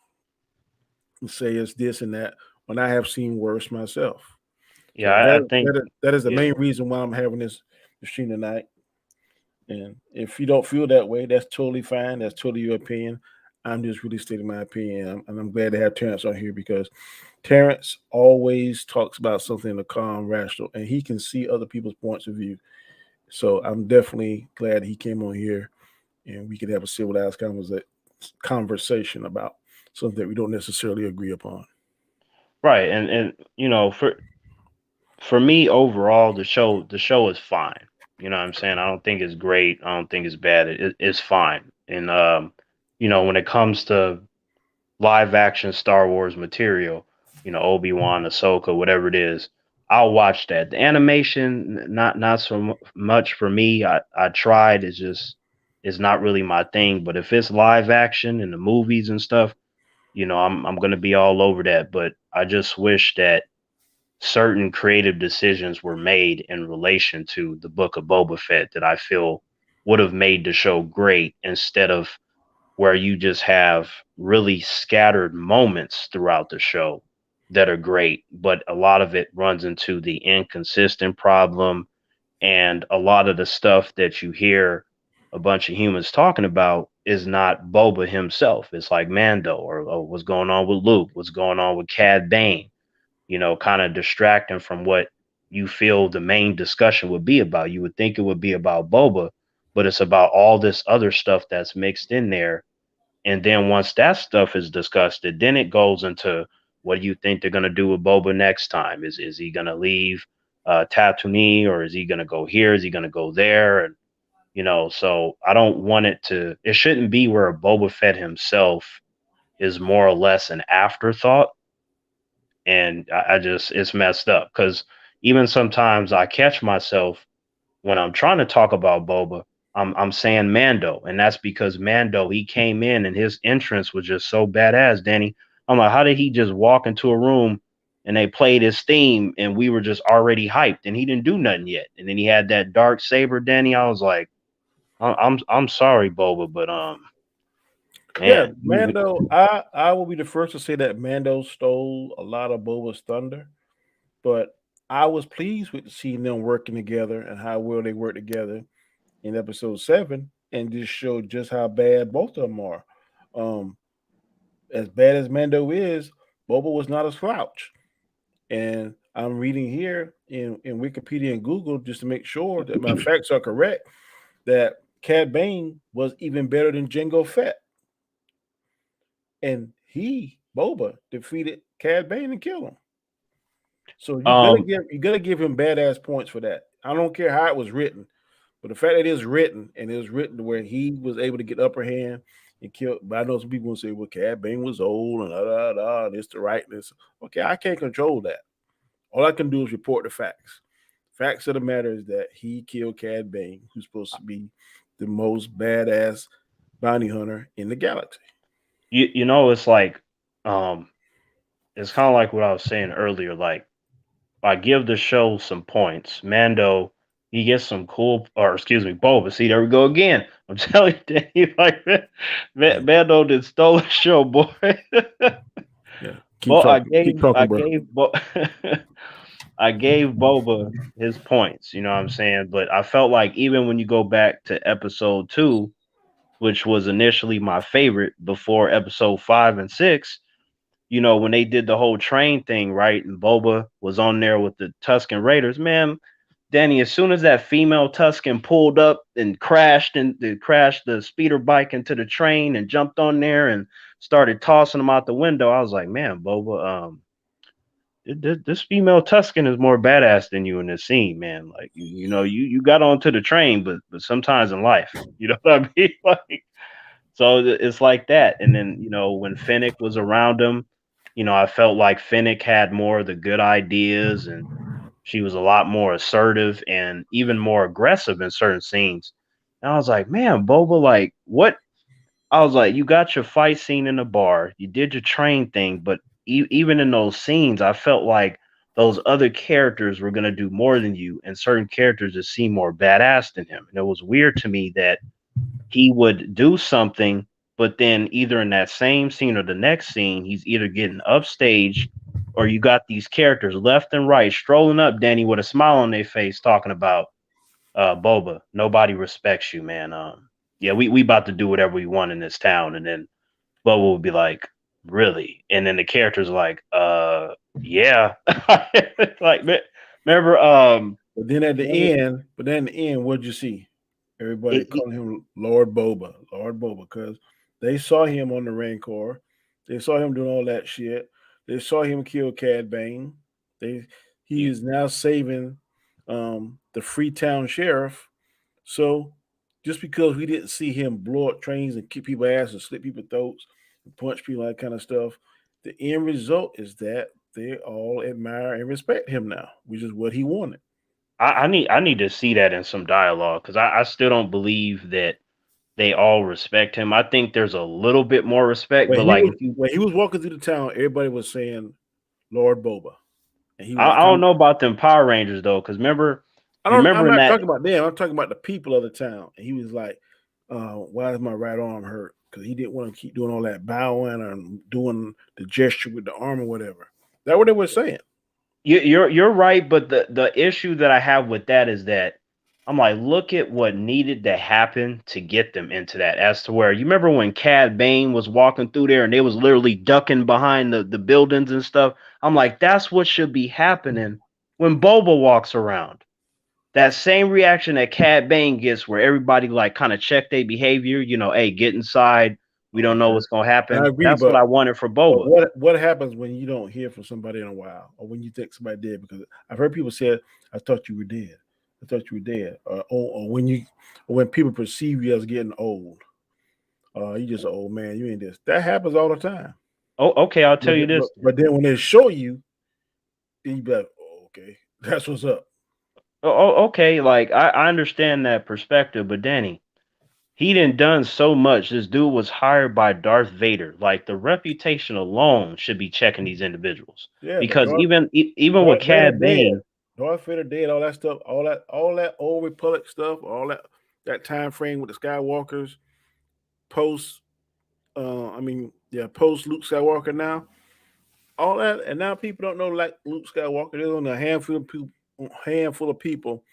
and say it's this and that when I have seen worse myself. yeah, So I think that is the yeah. main reason why I'm having this stream tonight. And if you don't feel that way, that's totally fine. That's totally your opinion. I'm just really stating my opinion. And I'm glad to have Terrence on here because Terrence always talks about something in a calm, rational, and he can see other people's points of view. So I'm definitely glad he came on here and we could have a civilized conversation about something that we don't necessarily agree upon. Right. And for me overall, the show is fine. You know what I'm saying? I don't think it's great. I don't think it's bad. It's fine. And when it comes to live action Star Wars material, Obi-Wan, Ahsoka, whatever it is, I'll watch that. The animation, not so much for me. I tried. It's not really my thing. But if it's live action and the movies and stuff, I'm gonna be all over that. But I just wish that certain creative decisions were made in relation to the book of Boba Fett that I feel would have made the show great instead of where you just have really scattered moments throughout the show that are great, but a lot of it runs into the inconsistent problem. And a lot of the stuff that you hear a bunch of humans talking about is not Boba himself. It's like Mando or what's going on with Luke, what's going on with Cad Bane, kind of distracting from what you feel the main discussion would be about. You would think it would be about Boba, but it's about all this other stuff that's mixed in there. And then once that stuff is discussed, then it goes into what do you think they're gonna do with Boba next time? Is he gonna leave Tatooine, or is he gonna go here? Is he gonna go there? And so I don't want it to. It shouldn't be where Boba Fett himself is more or less an afterthought, and I just it's messed up because even sometimes I catch myself when I'm trying to talk about Boba, I'm saying Mando, and that's because Mando he came in and his entrance was just so badass, Danny. I'm like, how did he just walk into a room and they played his theme and we were just already hyped and he didn't do nothing yet, and then he had that dark saber, Danny. I was like, I'm sorry, Boba, but Yeah, man, Mando. I will be the first to say that Mando stole a lot of Boba's thunder, but I was pleased with seeing them working together and how well they work together in episode 7, and just showed just how bad both of them are. Um, as bad as Mando is, Boba was not a slouch. And I'm reading here in Wikipedia and Google just to make sure that my facts are correct that Cad Bane was even better than Jango Fett. And Boba, defeated Cad Bane and killed him. So you gotta give him badass points for that. I don't care how it was written, but the fact that it is written and it was written to where he was able to get upper hand and kill. But I know some people will say, "Well, Cad Bane was old and and it's the rightness." Okay, I can't control that. All I can do is report the facts. Facts of the matter is that he killed Cad Bane, who's supposed to be the most badass bounty hunter in the galaxy. it's like it's kind of like what I was saying earlier. Like I give the show some points. Mando, he gets some cool, or excuse me, Boba. See, there we go again. I'm telling you, Danny, like Yeah, Mando did stole the show, boy. yeah. Well, Keep talking, bro. I gave Boba his points. You know what I'm saying? But I felt like even when you go back to episode 2, which was initially my favorite before episode 5 and 6, when they did the whole train thing, right? And Boba was on there with the Tusken Raiders, man. Danny, as soon as that female Tusken pulled up and crashed the speeder bike into the train and jumped on there and started tossing them out the window, I was like, man, Boba, this female Tusken is more badass than you in this scene, man. Like, you got onto the train, but sometimes in life, you know what I mean? Like, so it's like that. And then, when Fennec was around him, I felt like Fennec had more of the good ideas and she was a lot more assertive and even more aggressive in certain scenes. And I was like, man, Boba, like, what? I was like, you got your fight scene in the bar, you did your train thing, but even in those scenes, I felt like those other characters were going to do more than you, and certain characters just seemed more badass than him. And it was weird to me that he would do something, but then either in that same scene or the next scene, he's either getting upstage or you got these characters left and right strolling up, Danny, with a smile on their face talking about Boba, nobody respects you, man. Yeah, we about to do whatever we want in this town. And then Boba would be like, really? And then the characters are like, yeah. Like, remember, But then at the end, what'd you see? Everybody it, calling him Lord Boba, because they saw him on the Rancor. They saw him doing all that shit. They saw him kill Cad Bane. He is now saving the Freetown sheriff. So just because we didn't see him blow up trains and kick people ass and slit people throats and punch people, that kind of stuff, the end result is that they all admire and respect him now, which is what he wanted. I need to see that in some dialogue because I still don't believe that they all respect him. I think there's a little bit more respect, but like if you, When he was walking through the town, everybody was saying Lord Boba, and he was I like, don't know about them Power Rangers though, because remember, I you don't. remember I'm in not that talking about them. I'm talking about the people of the town. And he was like, "Why is my right arm hurt?" Because he didn't want to keep doing all that bowing and doing the gesture with the arm or whatever. That's what they were saying. you're right, but the issue that I have with that is that I'm like, look at what needed to happen to get them into that. As to where you remember when Cad Bane was walking through there and they was literally ducking behind the buildings and stuff. I'm like, that's what should be happening when Boba walks around. That same reaction that Cad Bane gets, where everybody like kind of check their behavior, hey, get inside, We don't know Okay. what's gonna And I happen. agree, That's what I wanted for but Boba. what happens when you don't hear from somebody in a while, or when you think somebody dead? Because I've heard people say, "I thought you were dead. I thought you were dead," or when people perceive you as getting old. You just an old man. You ain't this. That happens all the time. Oh, okay. I'll tell But, you but, this. but then when they show you, then you be like, oh, okay, that's what's up. Okay. Like I understand that perspective, but Danny, he done so much. This dude was hired by Darth Vader. Like the reputation alone should be checking these individuals Yeah, but because even with Darth Vader Cad dead. Bane, Darth Vader dead. All that stuff. All that old Republic stuff. All that time frame with the Skywalkers post. Post Luke Skywalker now. All that, and now people don't know like Luke Skywalker. There's only a handful of people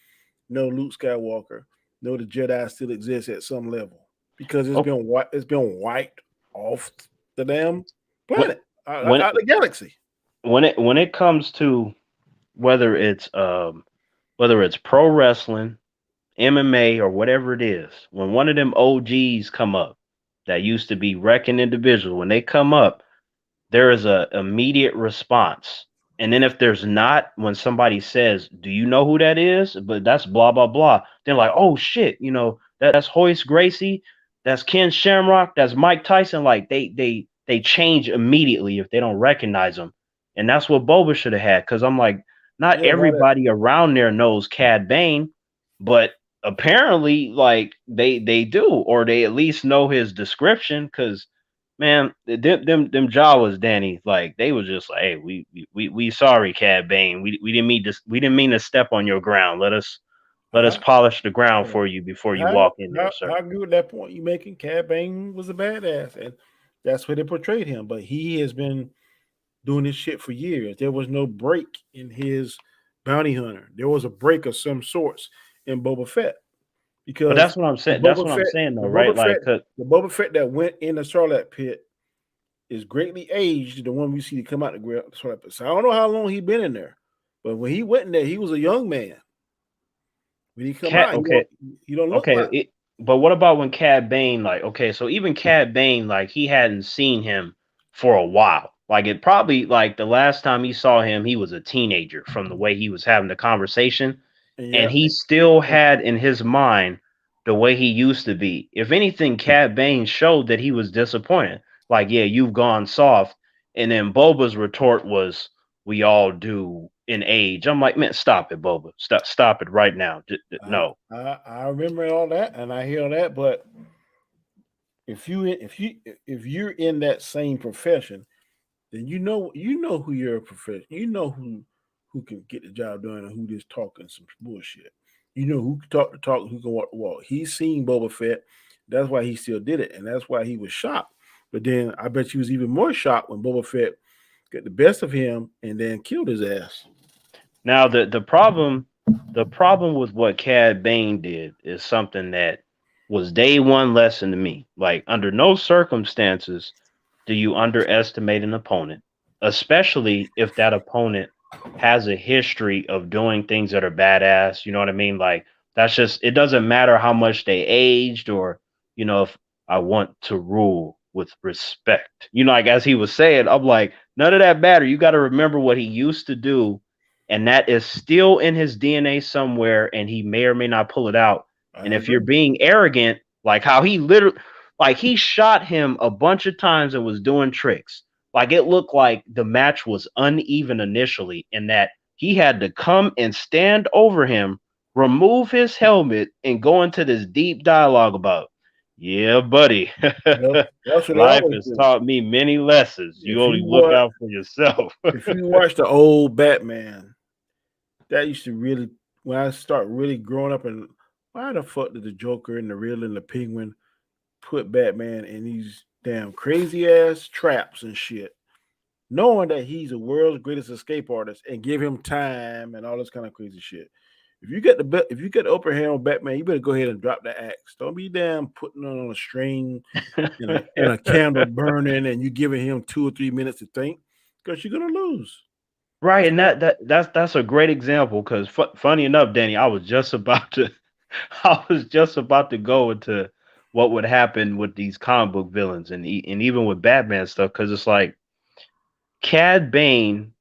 know Luke Skywalker, know the Jedi still exists at some level because oh, it's been wiped off the damn when planet, when out the galaxy. when it comes to whether it's pro wrestling, MMA, or whatever it is, when one of them OGs come up that used to be wrecking individuals, when they come up, there is a immediate response. And then if there's not, when somebody says, "Do you know who that is?" But that's blah blah blah. They're like, "Oh shit, that's Hoist Gracie, that's Ken Shamrock, that's Mike Tyson." Like they change immediately if they don't recognize them. And that's what Boba should have had. Because I'm like, not Yeah, why that? everybody around there knows Cad Bane, but apparently, like they do, or they at least know his description. Because man, them Jawas, Danny, like they was just like, hey, we sorry, Cad Bane. We didn't mean to step on your ground. Let us I, polish the ground for you before you I, walk in there, sir. I agree with that point you making. Cad Bane was a badass, and that's where they portrayed him. But he has been doing this shit for years. There was no break in his bounty hunter. There was a break of some sorts in Boba Fett But because that's what I'm the saying. That's Boba what I'm Fett, saying the though, right? Boba Fett, Like, 'cause the Boba Fett that went in the Sarlacc pit is greatly aged. The one we see to come out the Sarlacc pit. So I don't know how long he been in there, but when he went in there, he was a young man. When he come Cat, out, okay, he don't look okay. like. But what about when Cad Bane, like, okay, so even Cad Bane, like, he hadn't seen him for a while. Like, it probably, like, the last time he saw him, he was a teenager from the way he was having the conversation. And And yeah, he still and, had in his mind the way he used to be. If anything, Cad Bane showed that he was disappointed. Like, yeah, you've gone soft. And then Boba's retort was, we all do in age. I'm like, man, stop it, Boba. Stop it right now. No. I remember all that, and I hear that. But if you're in that same profession, then you know who you're a profession. You know who can get the job done and who just talking some bullshit. You know who can talk the talk, who can walk the walk. He's seen Boba Fett. That's why he still did it, and that's why he was shocked. But then I bet he was even more shocked when Boba Fett got the best of him and then killed his ass. Now the problem with what Cad Bane did is something that was day one lesson to me. Like under no circumstances do you underestimate an opponent, especially if that opponent has a history of doing things that are badass. You know what I mean? Like that's just it doesn't matter how much they aged or if I want to rule with respect. Like as he was saying, I'm like, none of that matter. You got to remember what he used to do, and that is still in his DNA somewhere, and he may or may not pull it out. I And if you're agree. being arrogant, like how he literally like he shot him a bunch of times and was doing tricks. Like it looked like the match was uneven initially, in that he had to come and stand over him, remove his helmet, and go into this deep dialogue about, yeah, buddy. Well, that's what they Life always has do. taught me many lessons. You If only you look watch, out for yourself. if you watch the old Batman, that used to really when I start really growing up and why the fuck did the Joker and the Riddler and the Penguin put Batman in these damn crazy ass traps and shit, knowing that he's the world's greatest escape artist and give him time and all this kind of crazy shit. If you get the upper hand on Batman, you better go ahead and drop the axe. Don't be damn putting on a string and a candle burning and you giving him 2 or 3 minutes to think because you're gonna lose. Right, That's and why. that's a great example because funny enough, Danny, I was just about to go into what would happen with these comic book villains and even with Batman stuff, because it's like Cad Bane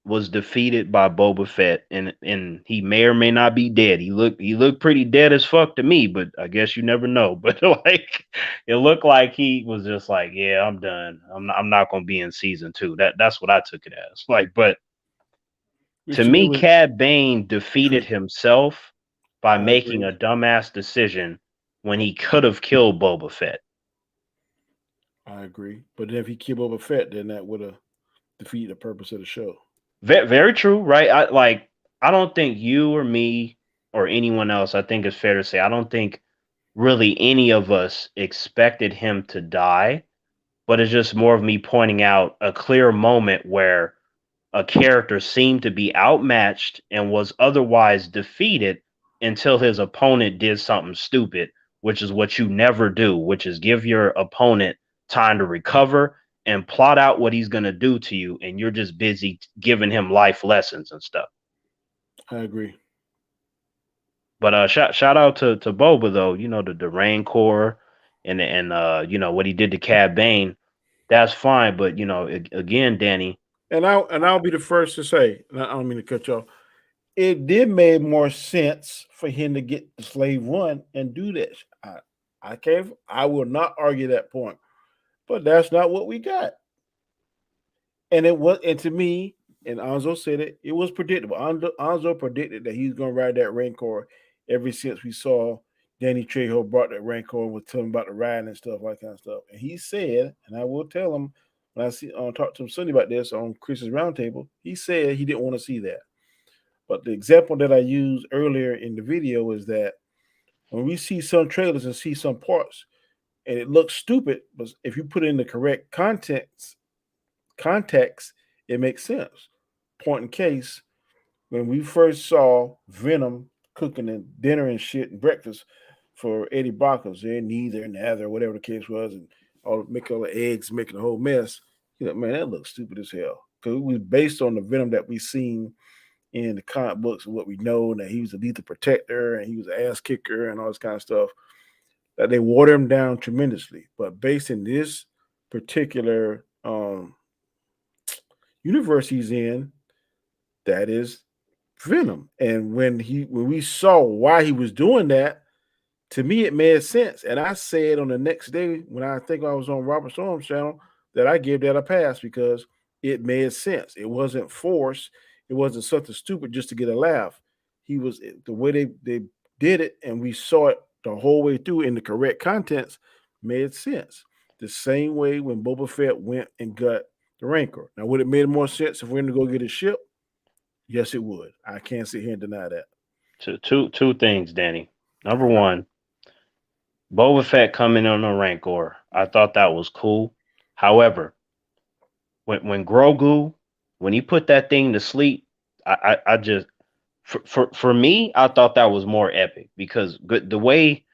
was defeated by Boba Fett, and he may or may not be dead. He looked pretty dead as fuck to me, but I guess you never know. But like, it looked like he was just like, yeah, I'm done. I'm not gonna be in season 2. That's what I took it as. Like, but to Which it me, was Cad Bane defeated true. himself by I making agree. a dumbass decision when he could have killed Boba Fett. I agree. But if he killed Boba Fett, then that would have defeated the purpose of the show. Very true, right? I don't think you or me or anyone else, I think it's fair to say, I don't think really any of us expected him to die, but it's just more of me pointing out a clear moment where a character seemed to be outmatched and was otherwise defeated until his opponent did something stupid, which is what you never do, which is give your opponent time to recover and plot out what he's going to do to you, and you're just busy giving him life lessons and stuff. I agree. But shout out to Boba though, the Rancor and what he did to Cad Bane. That's fine, but again, Danny. And I'll be the first to say, and I don't mean to cut you off. It did make more sense for him to get the slave one and do that. I will not argue that point, but that's not what we got. And to me, and Anzo said it, it was predictable. Anzo predicted that he's going to ride that Rancor ever since we saw Danny Trejo brought that Rancor and was telling him about the ride and stuff, like kind of stuff. And he said, and I will tell him when I talk to him Sunday about this on Chris's Roundtable, he said he didn't want to see that. But the example that I used earlier in the video is that when we see some trailers and see some parts, and it looks stupid, but if you put it in the correct context, it makes sense. Point in case, when we first saw Venom cooking and dinner and shit and breakfast for Eddie Brockers, there, neither, nether, whatever the case was, and making all the eggs, making the whole mess. Man, that looks stupid as hell. Because it was based on the Venom that we seen in the comic books and what we know, and that he was a lethal protector and he was an ass kicker and all this kind of stuff. That they water him down tremendously. But based in this particular universe he's in, that is Venom. And when we saw why he was doing that, to me it made sense. And I said on the next day when I think I was on Robert Storm's channel that I gave that a pass because it made sense. It wasn't forced. It wasn't something stupid just to get a laugh. He was the way they did it, and we saw it the whole way through in the correct contents made sense. The same way when Boba Fett went and got the Rancor. Now, would it make more sense if we're going to go get a ship? Yes, it would. I can't sit here and deny that. Two things, Danny. Number one, Boba Fett coming on a Rancor. I thought that was cool. However, when Grogu, when he put that thing to sleep, I just for me, I thought that was more epic because the way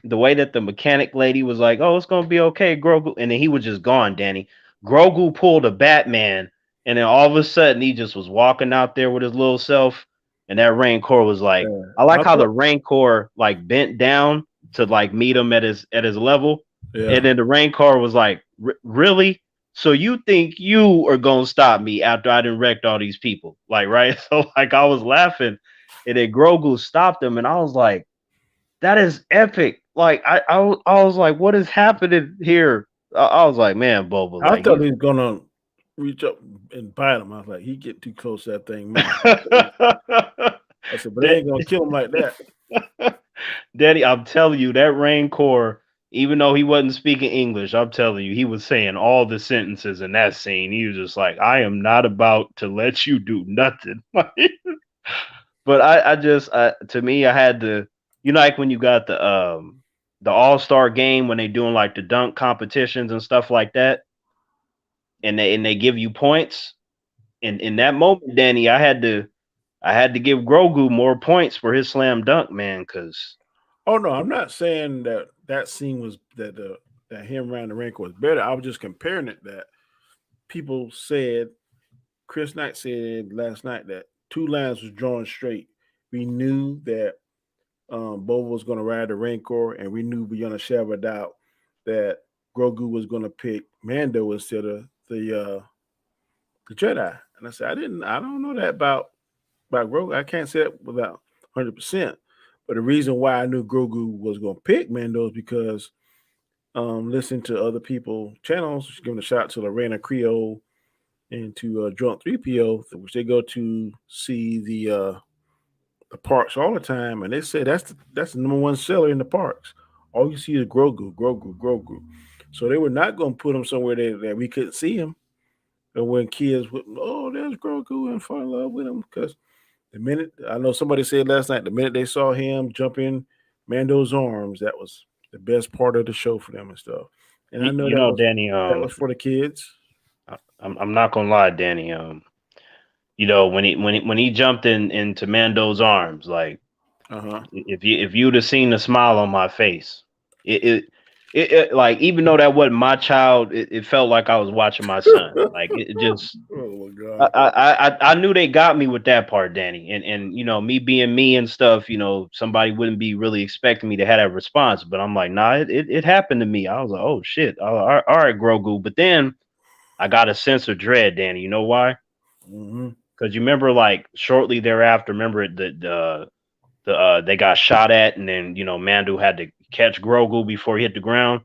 that the mechanic lady was like, "Oh, it's gonna be okay, Grogu," and then he was just gone. Danny Grogu pulled a Batman, and then all of a sudden he just was walking out there with his little self, and that Rancor was like, I like how the Rancor like bent down to like meet him at his level, and then the Rancor was like, "Really? So you think you are gonna stop me after I done wrecked all these people?" Like, right? So like I was laughing, and then Grogu stopped him, and I was like, that is epic. Like I was like, what is happening here? I was like, man, Boba, I like thought he was gonna reach up and bite him. I was like, he get too close to that thing, man. I said, but they ain't gonna kill him like that. Daddy, I'm telling you, that Rancor, even though he wasn't speaking English, I'm telling you, he was saying all the sentences in that scene. He was just like, I am not about to let you do nothing. But I just to me, I had to, like when you got the All-Star game when they doing like the dunk competitions and stuff like that, and they give you points. And in that moment, Danny, I had to give Grogu more points for his slam dunk, man, because Oh no, I'm not saying that scene was that him around the Rancor was better. I was just comparing it that people said Chris Knight said last night that two lines was drawn straight. We knew that Boba was going to ride the Rancor, and we knew beyond a shadow of a doubt that Grogu was going to pick Mando instead of the Jedi. And I said, I don't know that about Grogu. I can't say it without 100%. But the reason why I knew Grogu was going to pick Mando is because listening to other people channels, giving a shout out to Lorena Creole and to Drunk 3PO, which they go to see the parks all the time, and they say that's the number one seller in the parks. All you see is Grogu, Grogu, Grogu. So they were not going to put him somewhere that we couldn't see him. And when kids would, oh, there's Grogu, and fall in love with him, because the minute, I know somebody said last night, the minute they saw him jump in Mando's arms, that was the best part of the show for them and stuff. And I know Danny, that was for the kids. I'm not gonna lie, Danny. When he jumped into Mando's arms, like, if you'd have seen the smile on my face, it like, even though that wasn't my child, it felt like I was watching my son. Like, it just, oh my God. I knew they got me with that part, Danny, and me being me and stuff, somebody wouldn't be really expecting me to have that response, but I'm like, nah, it happened to me. I was like, oh shit, all right, Grogu. But then I got a sense of dread, Danny. You know why? Because you remember, like, shortly thereafter, remember they got shot at, and then Mando had to catch Grogu before he hit the ground.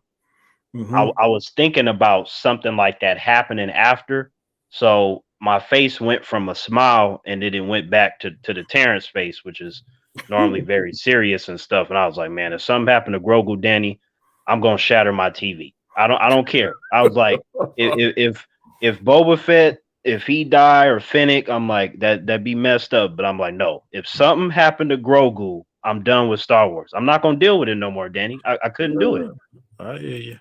I was thinking about something like that happening after, so my face went from a smile, and then it went back to the Terrence face, which is normally very serious and stuff. And I was like, man, if something happened to Grogu, Danny, I'm gonna shatter my TV. I don't care. I was like, if Boba Fett, if he die, or Fennec, I'm like, that'd be messed up. But I'm like, no, if something happened to Grogu, I'm done with Star Wars. I'm not gonna deal with it no more, Danny. I couldn't do it. I hear you.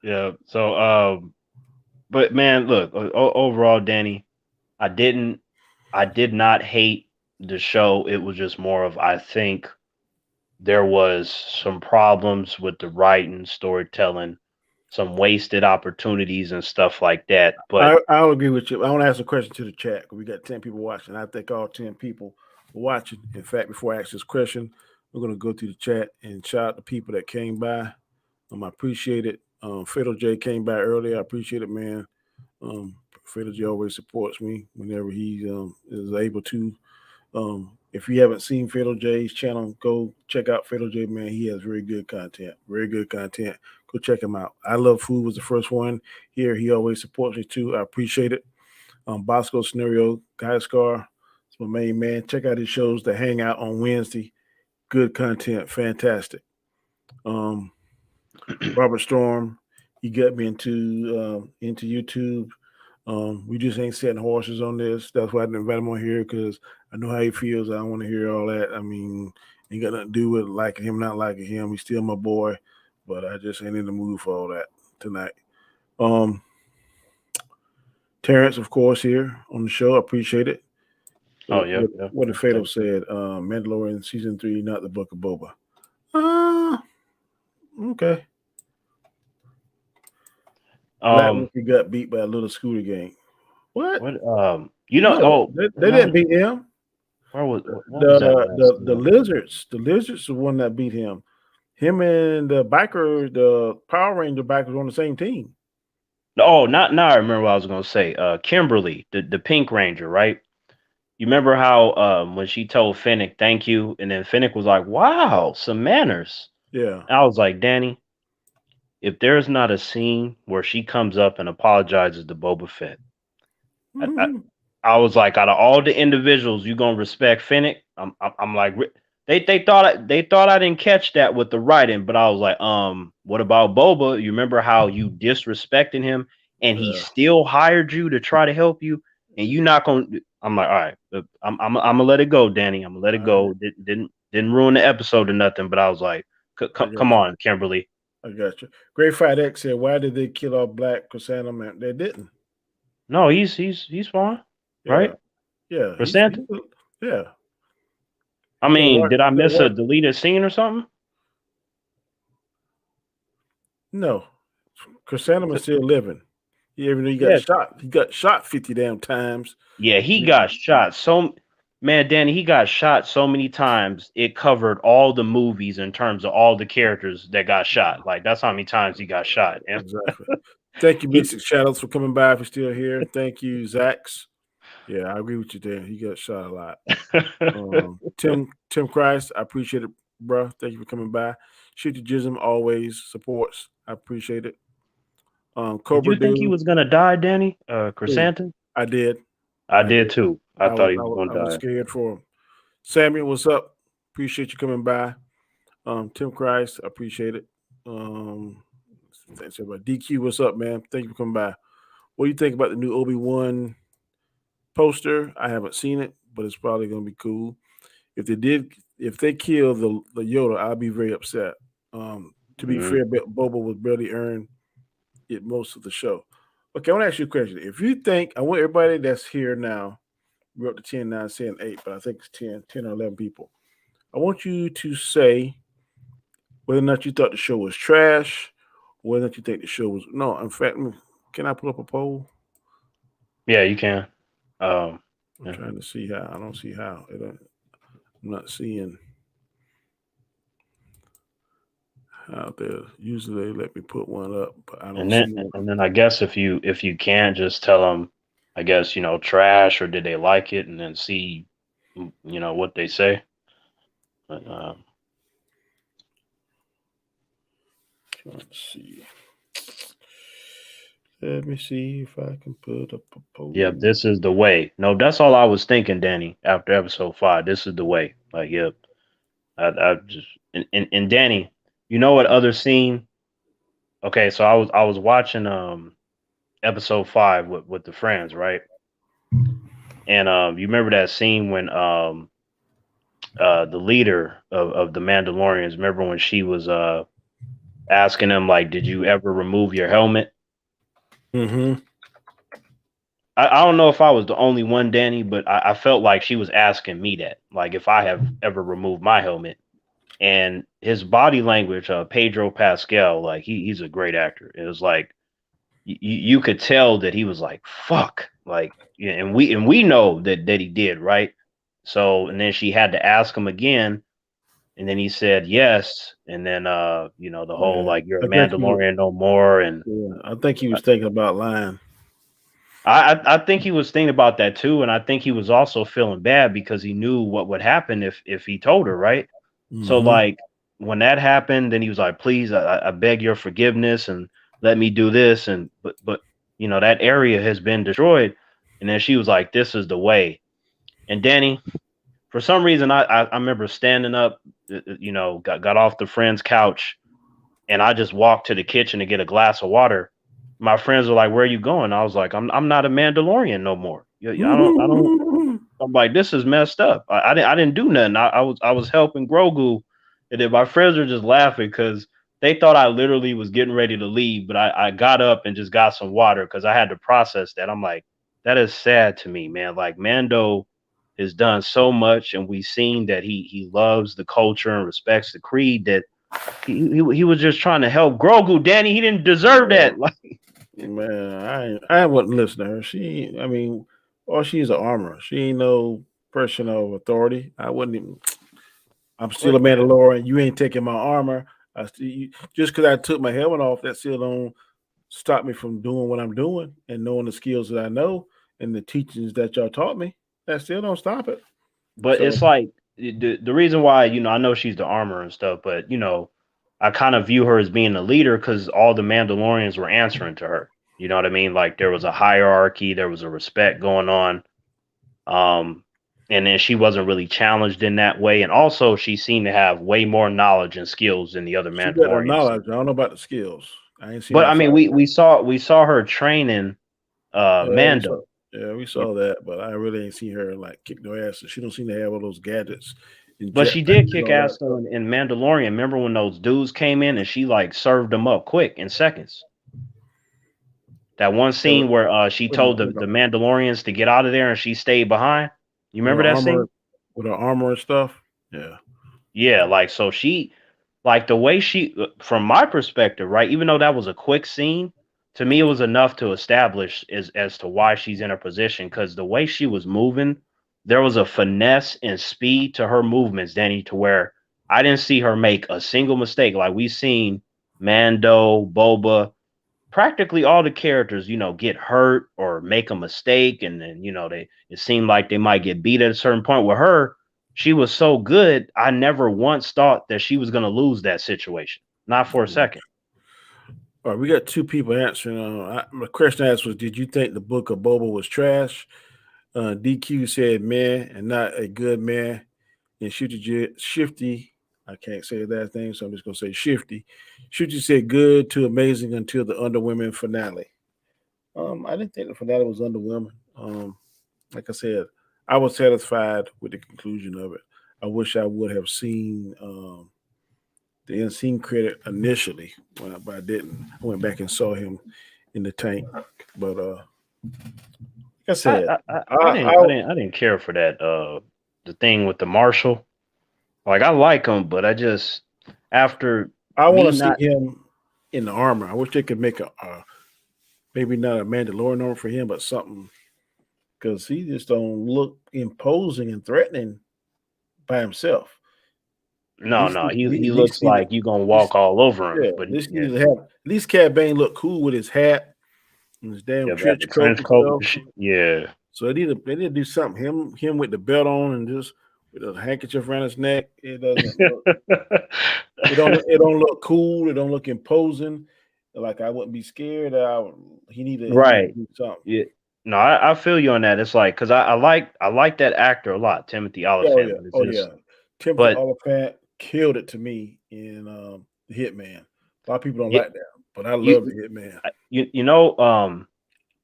Yeah. So, but man, look, overall, Danny, I did not hate the show. It was just more of, I think there was some problems with the writing, storytelling, some wasted opportunities and stuff like that. But I'll agree with you. I want to ask a question to the chat. We got 10 people watching. I think all 10 people are watching. In fact, before I ask this question, we're going to go through the chat and shout out the people that came by. I appreciate it. Fatal J came by earlier. I appreciate it, man. Fatal J always supports me whenever he is able to. If you haven't seen Fatal J's channel, go check out Fatal J, man. He has very good content. Very good content. Go check him out. I Love Food was the first one here. He always supports me too. I appreciate it. Bosco Scenario, Guy Scar, it's my main man. Check out his shows, The Hangout on Wednesday. Good content. Fantastic. Robert Storm, he got me into YouTube. We just ain't setting horses on this. That's why I didn't invite him on here, because I know how he feels. I don't want to hear all that. I mean, ain't got nothing to do with liking him, not liking him. He's still my boy, but I just ain't in the mood for all that tonight. Terrence, of course, here on the show. I appreciate it. Oh, yeah. What the Fatal said, Mandalorian season 3, not the Book of Boba. Okay. Black Monkey got beat by a little scooter gang. What? No, they didn't beat him. Where was the lizards? The lizards the one that beat him. Him and the biker, the Power Ranger bikers, on the same team. Oh, now I remember what I was gonna say. Kimberly, the Pink Ranger, right? You remember how when she told Fennec thank you, and then Fennec was like, "Wow, some manners." Yeah. I was like, Danny, if there's not a scene where she comes up and apologizes to Boba Fett, I was like, out of all the individuals, you gonna respect Fennec? I'm like, they thought I didn't catch that with the writing, but I was like, what about Boba? You remember how you disrespected him, and he still hired you to try to help you, and you not gonna? I'm like, all right, I'm gonna let it go, Danny. I'm gonna let it go. Didn't ruin the episode or nothing, but I was like, come on, Kimberly. I got you. Great Fight X said, why did they kill off Black Chrysanthemum? They didn't. No, he's fine, right? Yeah. Chrysanthemum? Yeah. I mean, did I miss a deleted scene or something? No. Chrysanthemum is still living. Even though he got shot. He got shot 50 damn times. Yeah, he got shot. So Man, Danny, he got shot so many times. It covered all the movies in terms of all the characters that got shot. Like that's how many times he got shot. And Exactly. Thank you, he, Mystic Shadows, for coming by. If you're still here, thank you, Zax. Yeah, I agree with you there. He got shot a lot. Tim Christ, I appreciate it, bro. Thank you for coming by. Shoot the Jism always supports. I appreciate it. did Cobra you think he Dude, was gonna die, Danny? Chrysanthemum? I did. I I did did. too. I I thought was he I was was, gonna I was die. scared for him. Samuel, what's up? Appreciate you coming by. Tim Christ, I appreciate it. Thanks everybody. DQ, what's up, man? Thank you for coming by. What do you think about the new Obi-Wan poster? I haven't seen it, but it's probably gonna be cool. If they kill the Yoda, I'll be very upset. To be Mhm. fair, Boba was barely earned it most of the show. Okay, I want to ask you a question. If you think, I want everybody that's here now, we're up to 10, 9, 10, 8, but I think it's 10 or 11 people. I want you to say whether or not you thought the show was trash, whether or not you think the show was, no, in fact, can I pull up a poll? Yeah, you can. I'm Yeah. trying to see how. I don't see how. I'm not seeing how there. Usually they let me put one up, but I don't And then see one. and then I guess if you can just tell them, I guess trash or did they like it, and then see what they say. But, Trying to see. Let me see if I can put up a poll. yep, this is the way. No, that's all I was thinking, Danny. After episode 5, this is the way. Like, yep. I just and Danny, you know what other scene? Okay, so I was watching episode 5 with the friends, right? And you remember that scene when the leader of the Mandalorians, remember when she was asking him like, did you ever remove your helmet? Mm-hmm. I don't know if I was the only one, Danny, but I felt like she was asking me that, like if I have ever removed my helmet. And his body language, Pedro Pascal, like he's a great actor. It was like you could tell that he was like, "Fuck," like, yeah, and we know that he did, right? So, and then she had to ask him again, and then he said yes, and then the whole Yeah, like you're a I think he. Mandalorian no more, and Yeah, I think he was thinking about lying. I think he was thinking about that too, and I think he was also feeling bad because he knew what would happen if he told her, right? So Mm-hmm. like when that happened, then he was like, "Please, I beg your forgiveness and let me do this." And but that area has been destroyed, and then she was like, "This is the way." And Danny, for some reason, I remember standing up, got off the friend's couch, and I just walked to the kitchen to get a glass of water. My friends were like, "Where are you going?" I was like, "I'm not a Mandalorian no more. Yeah, I don't." I'm like, "This is messed up. I didn't do nothing. I was helping Grogu," and then my friends were just laughing because they thought I literally was getting ready to leave, but I got up and just got some water because I had to process that. I'm like, that is sad to me, man. Like Mando has done so much, and we've seen that he loves the culture and respects the creed that he was just trying to help Grogu, Danny. He didn't deserve that. Like, Man, I wasn't listening to her. I mean, all she is an armor. She ain't no person of authority. I wouldn't even. I'm still a what Mandalorian. You ain't taking my armor. Just because I took my helmet off, that still don't stop me from doing what I'm doing and knowing the skills that I know and the teachings that y'all taught me. That still don't stop it. But So it's like the reason why I know she's the armor and stuff, but I kind of view her as being the leader because all the Mandalorians were answering to her. You know what I mean? Like there was a hierarchy, there was a respect going on, um, and then she wasn't really challenged in that way. And also, she seemed to have way more knowledge and skills than the other she got the Mandalorians. knowledge. I don't know about the skills. I ain't seen But her I mean, fight. we saw her training Yeah, Mando. we saw that, but I really ain't seen her like kick no ass. She don't seem to have all those gadgets and But she jetpacks did and kick all that ass stuff. though in Mandalorian. Remember when those dudes came in and she like served them up quick in seconds? That one Yeah, scene where she told the Mandalorians to get out of there and she stayed behind. You with her remember that armor, scene? and stuff. Yeah, Yeah, like so she like the way she from my perspective, right? Even though that was a quick scene, to me it was enough to establish as to why she's in her position because the way she was moving there was a finesse and speed to her movements, Danny, to where I didn't see her make a single mistake. Like we seen Mando, Boba, practically all the characters, get hurt or make a mistake, and then it seemed like they might get beat at a certain point. With her, she was so good. I never once thought that she was going to lose that situation, not for a second. All right, we got two people answering. My question asked was, did you think the book of Boba was trash? DQ said man and not a good man. And Shifty, I can't say that thing, so I'm just gonna say Shifty. Shifty said good to amazing until the Underwomen finale. I didn't think the finale was underwhelming. Like I said, I was satisfied with the conclusion of it. I wish I would have seen the unseen credit initially, but I didn't. I went back and saw him in the tank. But like I said, I didn't care for that. The thing with the marshal, like I like him, but I just after I want to not see him in the armor. I wish they could make a maybe not a Mandalorian armor for him, but something because he just don't look imposing and threatening by himself. no, he looks like you gonna walk all over him. Yeah, But this yeah, needs to have at least Cad Bane look cool with his hat and his damn yeah, got trench the coat trench and coat. stuff. Yeah, So they need to do something. Him with the belt on and just with a handkerchief around his neck. It doesn't look it don't look cool. It don't look imposing. Like I wouldn't be scared. He need to right. do something. Yeah. No, I feel you on that. It's like because I like that actor a lot, Timothy Oh yeah, Oliphant. But it's oh just yeah. Timothy but Oliphant killed it to me in the Hitman. A lot of people don't yeah, like that, but I love the you Hitman.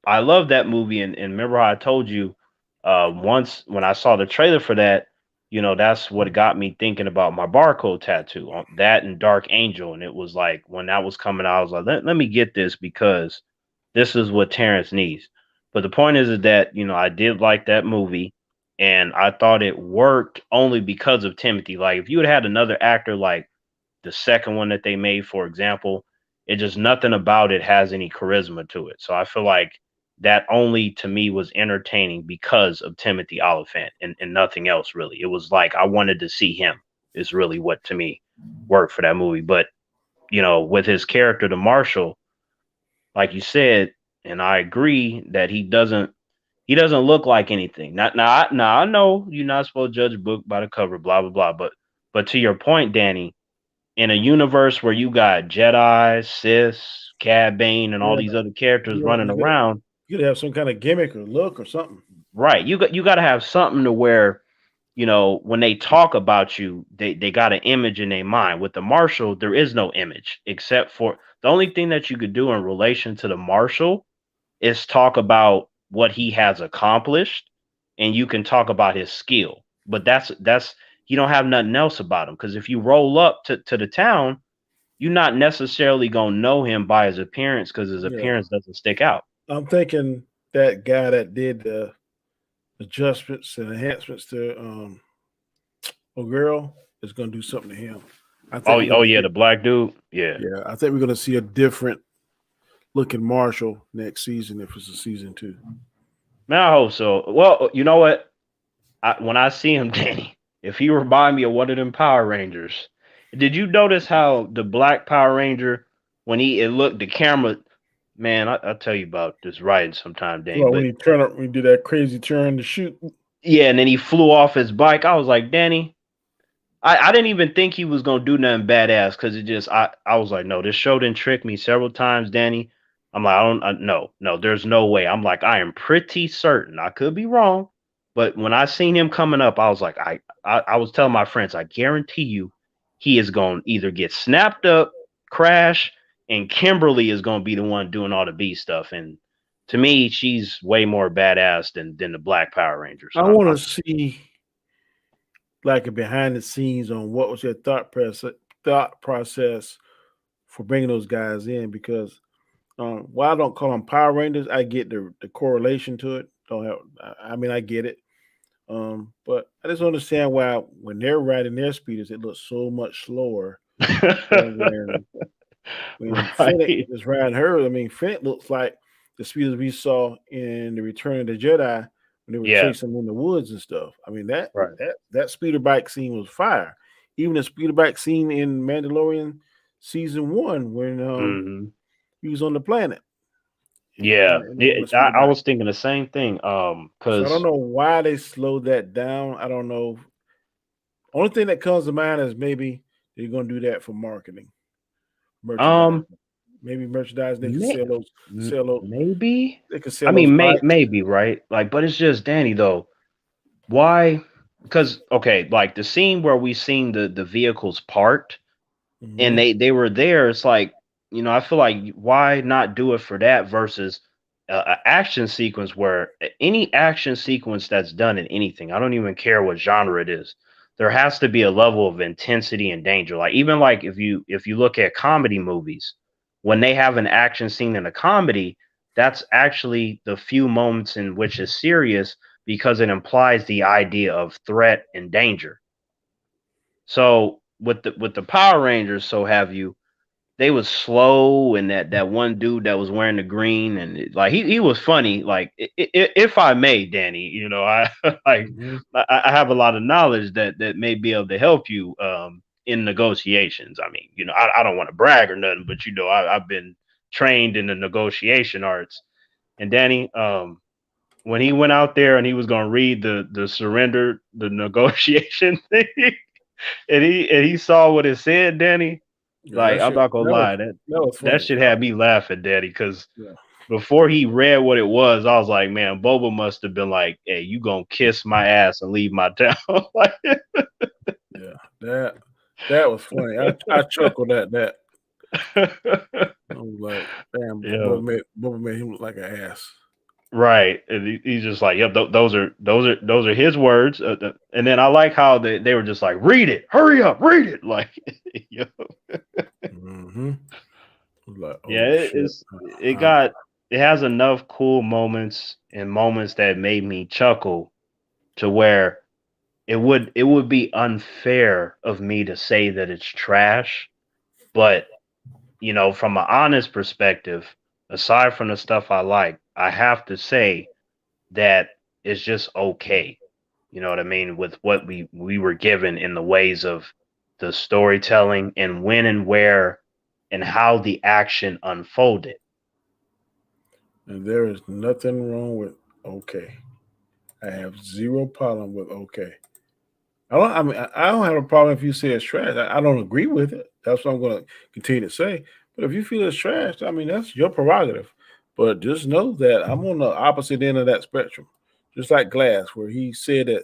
I love that movie, and remember how I told you once when I saw the trailer for that, that's what got me thinking about my barcode tattoo on that and Dark Angel. And it was like when that was coming out, I was like, let me get this because this is what Terrence needs. But the point is that, I did like that movie and I thought it worked only because of Timothy. Like if you had another actor like the second one that they made, for example, it just nothing about it has any charisma to it. So I feel like that only to me was entertaining because of Timothy Oliphant and nothing else really. It was like I wanted to see him is really what to me worked for that movie. But with his character, the Marshal, like you said, and I agree that he doesn't look like anything. Not now I know you're not supposed to judge a book by the cover, blah blah blah. But to your point, Danny, in a universe where you got Jedi, Sith, Cad Bane, and all Yeah, these other characters running you around, gotta have some kind of gimmick or look or something. right? You got to have something to where when they talk about you, they got an image in their mind. With the Marshal, there is no image except for the only thing that you could do in relation to the Marshal is talk about what he has accomplished, and you can talk about his skill. But that's you don't have nothing else about him because if you roll up to the town, you're not necessarily gonna know him by his appearance because his Yeah, appearance doesn't stick out. I'm thinking that guy that did the adjustments and enhancements to O'Girl is going to do something to him. I think Oh yeah, the black dude. Yeah, yeah, I think we're going to see a different looking Marshall next season if it's a season 2. man, I hope so. Well, you know what? When I see him, Danny, if he remind me of one of them Power Rangers, did you notice how the black Power Ranger when it looked the camera? Man, I tell you about this writing sometime, Danny. Well, when But he turn up, when he did that crazy turn to shoot. yeah, and then he flew off his bike. I was like, Danny, I didn't even think he was gonna do nothing badass because it just I was like, no, this show didn't trick me several times, Danny. I'm like, no, there's no way. I'm like, I am pretty certain. I could be wrong, but when I seen him coming up, I was like, I was telling my friends, I guarantee you, he is gonna either get snapped up, crash, and Kimberly is gonna be the one doing all the B stuff. And to me, she's way more badass than the Black Power Ranger. I So want to see like a behind the scenes on what was your thought process for bringing those guys in because while I don't call them Power Rangers, I get the correlation to it. Don't have, I mean, I get it. But I just understand why when they're riding their speeders, it looks so much slower than when Fennec right. is riding her. I mean, Fennec looks like the speeders we saw in the Return of the Jedi when they were Yeah. chasing them in the woods and stuff. I mean Right. that speeder bike scene was fire. Even the speeder bike scene in Mandalorian season 1 when Hmm. he was on the planet Yeah. on the speeder I bike. was thinking the same thing. So I don't Because know why they slowed that down. I don't know. Only thing that comes to mind is maybe they're going to do that for marketing, merchandise. um, Maybe merchandise they can may, sell those. maybe. They can I sell those mean, bikes. maybe right. Like, but it's just Danny though. Why? Because okay, like the scene where we seen the vehicles parked and Hmm. they were there. It's like I feel like why not do it for that versus a action sequence where any action sequence that's done in anything. I don't even care what genre it is. There has to be a level of intensity and danger. Like even like if you look at comedy movies, when they have an action scene in a comedy, that's actually the few moments in which it's serious because it implies the idea of threat and danger. So with the Power Rangers, so have you, they was slow, and that one dude that was wearing the green, and like he was funny. Like if I may, Danny, I like Hmm. I have a lot of knowledge that may be able to help you in negotiations. I mean, I don't want to brag or nothing, but I've been trained in the negotiation arts. And Danny, when he went out there and he was gonna read the surrender, the negotiation thing, and he saw what it said, Danny. Yeah, Like, I'm not gonna lie, that that was that funny. shit had me laughing, Daddy, because Yeah, before he read what it was, I was like, man, Boba must have been like, hey, you gonna kiss my ass and leave my town. Like, yeah, that was funny. I chuckled at that. I was like, damn, yeah, Bubba made him look like an ass. right. And he's just like, yep, those are his words. And then I like how they were just like, read it, hurry up, read it. Like, yeah, Hmm. Like, yeah, oh shit. Uh, it has enough cool moments and moments that made me chuckle to where it would be unfair of me to say that it's trash, but from an honest perspective, aside from the stuff I like, I have to say that it's just okay. You know what I mean? With what we were given in the ways of the storytelling and when and where and how the action unfolded. and there is nothing wrong with okay. I have zero problem with okay. I don't have a problem if you say it's trash. I don't agree with it. That's what I'm going to continue to say. But if you feel it's trash, I mean that's your prerogative. But just know that I'm on the opposite end of that spectrum. Just like Glass, where he said that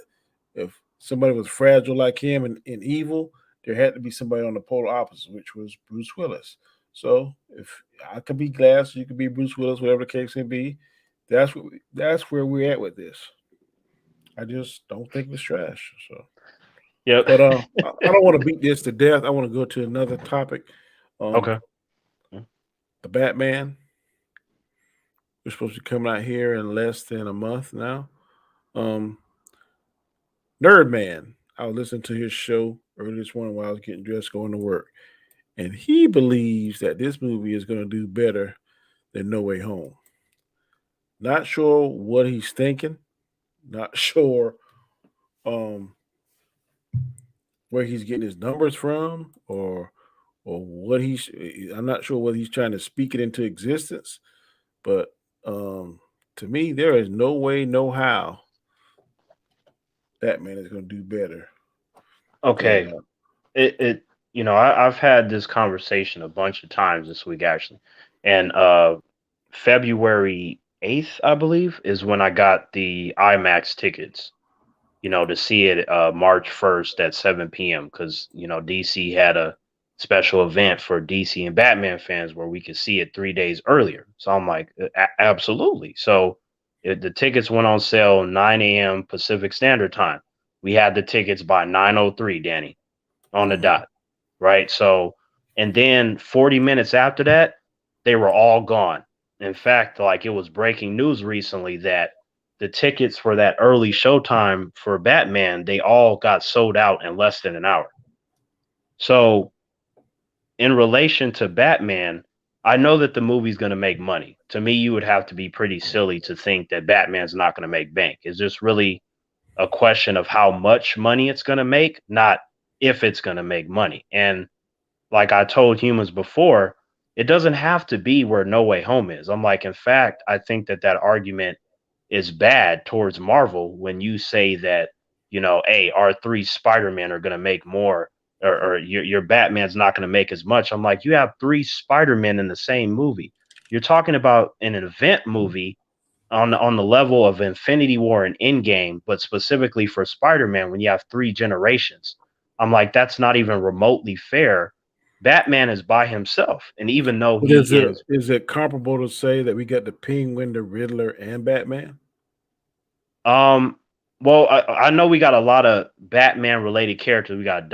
if somebody was fragile like him and evil, there had to be somebody on the polar opposite, which was Bruce Willis. So if I could be Glass, you could be Bruce Willis, whatever the case may be. That's where we're at with this. I just don't think it's trash. So. Yep. But I don't want to beat this to death. I want to go to another topic. Um, Okay. the Batman. We're supposed to be coming out here in less than a month now. Um, Nerd Man. I was listening to his show earlier this morning while I was getting dressed going to work, and he believes that this movie is going to do better than No Way Home. Not sure what he's thinking. Not sure um, where he's getting his numbers from, or what he's. I'm not sure whether he's trying to speak it into existence. But um, to me, there is no way, no how that man is going to do better than. Okay. I've had this conversation a bunch of times this week actually, and February 8th, I believe, is when I got the IMAX tickets. To see it March 1st at 7 p.m. because DC had a special event for DC and Batman fans where we could see it 3 days earlier. So I'm like, absolutely. So the tickets went on sale 9 a.m. Pacific Standard Time. We had the tickets by 9:03, Danny, on the Mhm. dot, right? So, and then 40 minutes after that, they were all gone. In fact, like it was breaking news recently that the tickets for that early showtime for Batman, they all got sold out in less than an hour. So, in relation to Batman, I know that the movie's going to make money. To me, you would have to be pretty silly to think that Batman's not going to make bank. It's just really a question of how much money it's going to make, not if it's going to make money. And like I told humans before, it doesn't have to be where No Way Home is. I'm like, in fact, I think that that argument is bad towards Marvel when you say that, hey, our three Spider-Men are going to make more, or your Batman's not going to make as much. I'm like, you have three Spider-Men in the same movie. You're talking about an event movie on the level of Infinity War and Endgame, but specifically for Spider-Man when you have three generations. I'm like, that's not even remotely fair. Batman is by himself, and even though But he is, is it comparable to say that we got the Penguin, the Riddler, and Batman? um, well, I know we got a lot of Batman related characters. We got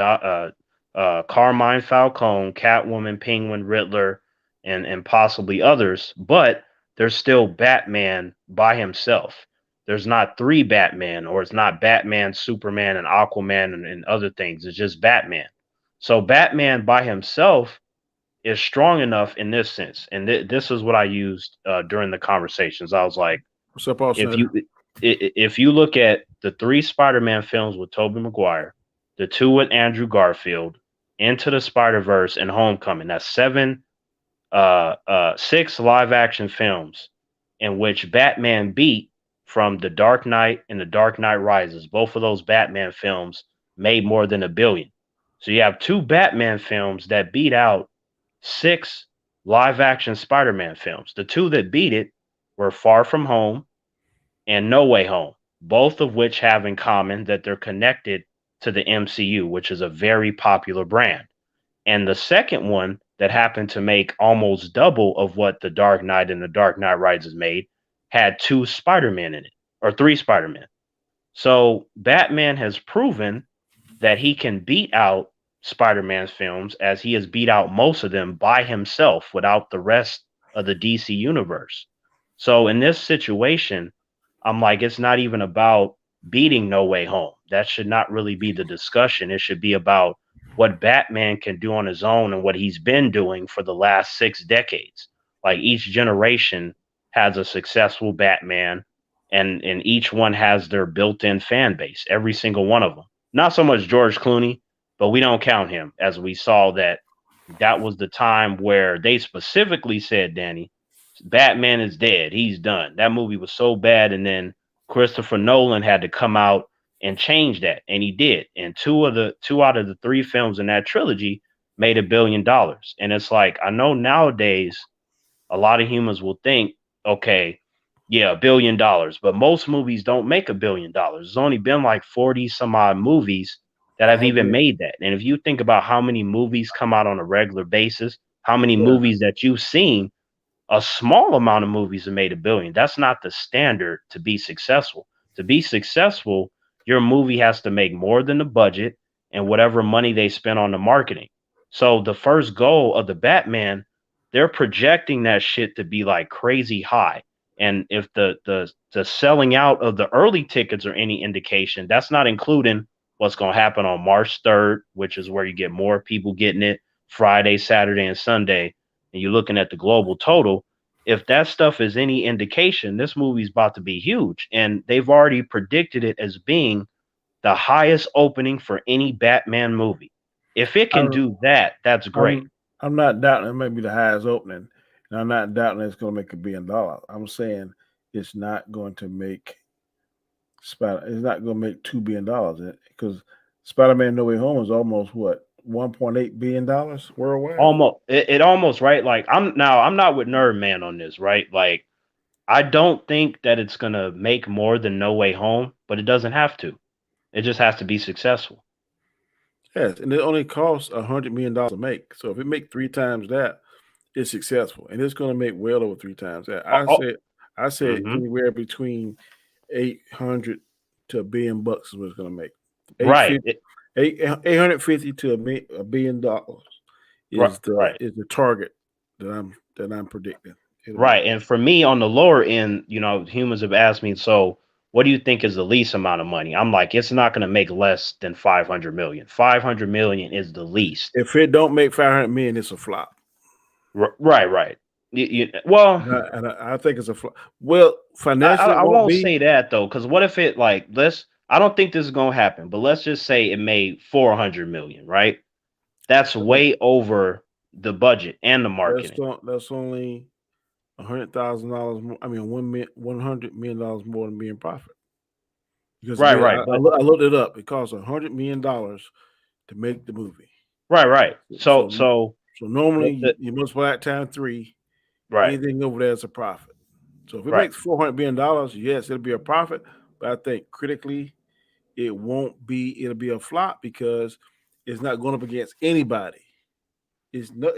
Carmine Falcone, Catwoman, Penguin, Riddler, and possibly others, but there's still Batman by himself. There's not three Batman, or it's not Batman, Superman, and Aquaman and other things. It's just Batman. So Batman by himself is strong enough in this sense, and this is what I used during the conversations. I was like, What's up, Paul if Snyder? if you look at the three Spider-Man films with Tobey Maguire, the two with Andrew Garfield, Into the Spider-Verse, and Homecoming, that's six live action films in which Batman beat from The Dark Knight and The Dark Knight Rises. Both of those Batman films made more than $1 billion. So you have two Batman films that beat out six live action Spider-Man films. The two that beat it were Far From Home and No Way Home, both of which have in common that they're connected to the MCU, which is a very popular brand. And the second one that happened to make almost double of what The Dark Knight and The Dark Knight Rises made had two Spider-Man in it, or three Spider-Man. So Batman has proven that he can beat out Spider-Man's films, as he has beat out most of them by himself without the rest of the DC universe. So in this situation, I'm like, it's not even about beating No Way Home. That should not really be the discussion. It should be about what Batman can do on his own and what he's been doing for the last 6 decades. Like, each generation has a successful Batman, and each one has their built-in fan base, every single one of them. Not so much George Clooney, but we don't count him, as we saw that was the time where they specifically said, Danny, Batman is dead. He's done. That movie was so bad, and then Christopher Nolan had to come out and change that, and he did. And two out of the three films in that trilogy made $1 billion. And it's like, I know nowadays a lot of humans will think, okay, yeah, $1 billion, but most movies don't make $1 billion. There's only been like 40 some odd movies that have even made that. And if you think about how many movies come out on a regular basis, how many movies that you've seen, a small amount of movies have made $1 billion. That's not the standard to be successful. To be successful, your movie has to make more than the budget and whatever money they spent on the marketing. So the first goal of the Batman, they're projecting that shit to be like crazy high. And if the selling out of the early tickets are any indication, that's not including what's going to happen on March 3rd, which is where you get more people getting it Friday, Saturday, and Sunday. And you're looking at the global total. If that stuff is any indication, this movie's about to be huge. And they've already predicted it as being the highest opening for any Batman movie. If it can do that, that's great. I'm not doubting it might be the highest opening. And I'm not doubting it's going to make $1 billion. I'm saying it's not going to make it's not going to make $2 billion because Spider-Man No Way Home is almost what, $1.8 billion worldwide? Almost, it almost, right? Like, I'm not with Nerd Man on this, right? Like, I don't think that it's gonna make more than No Way Home, but it doesn't have to. It just has to be successful. Yes, and it only costs $100 million to make. So if it make 3 times that, it's successful, and it's going to make well over 3 times that. I said anywhere between 800 to $1 billion is what it's going to make. Right. 850 to $1 billion is the target that I'm predicting. Right. And for me, on the lower end, humans have asked me, so what do you think is the least amount of money? I'm like, it's not going to make less than 500 million. 500 million is the least. If it don't make 500 million, it's a flop. Right. Well, I think it's a well, financially it I won't won't be. say that though, because what if it like let's I don't think this is gonna happen, but let's just say it made 400 million, right? That's way over the budget and the marketing. That's only $100,000 more. I mean, $100 million more than being profit. Because again, Right. But I looked it up. It costs $100 million to make the movie. right. So So so so normally the, the, you multiply that times three. right, Anything over there is a profit. So if it right. makes $400 million, yes, it'll be a profit. But I think critically, it won't be. It'll be a flop because it's not going up against anybody. It's no.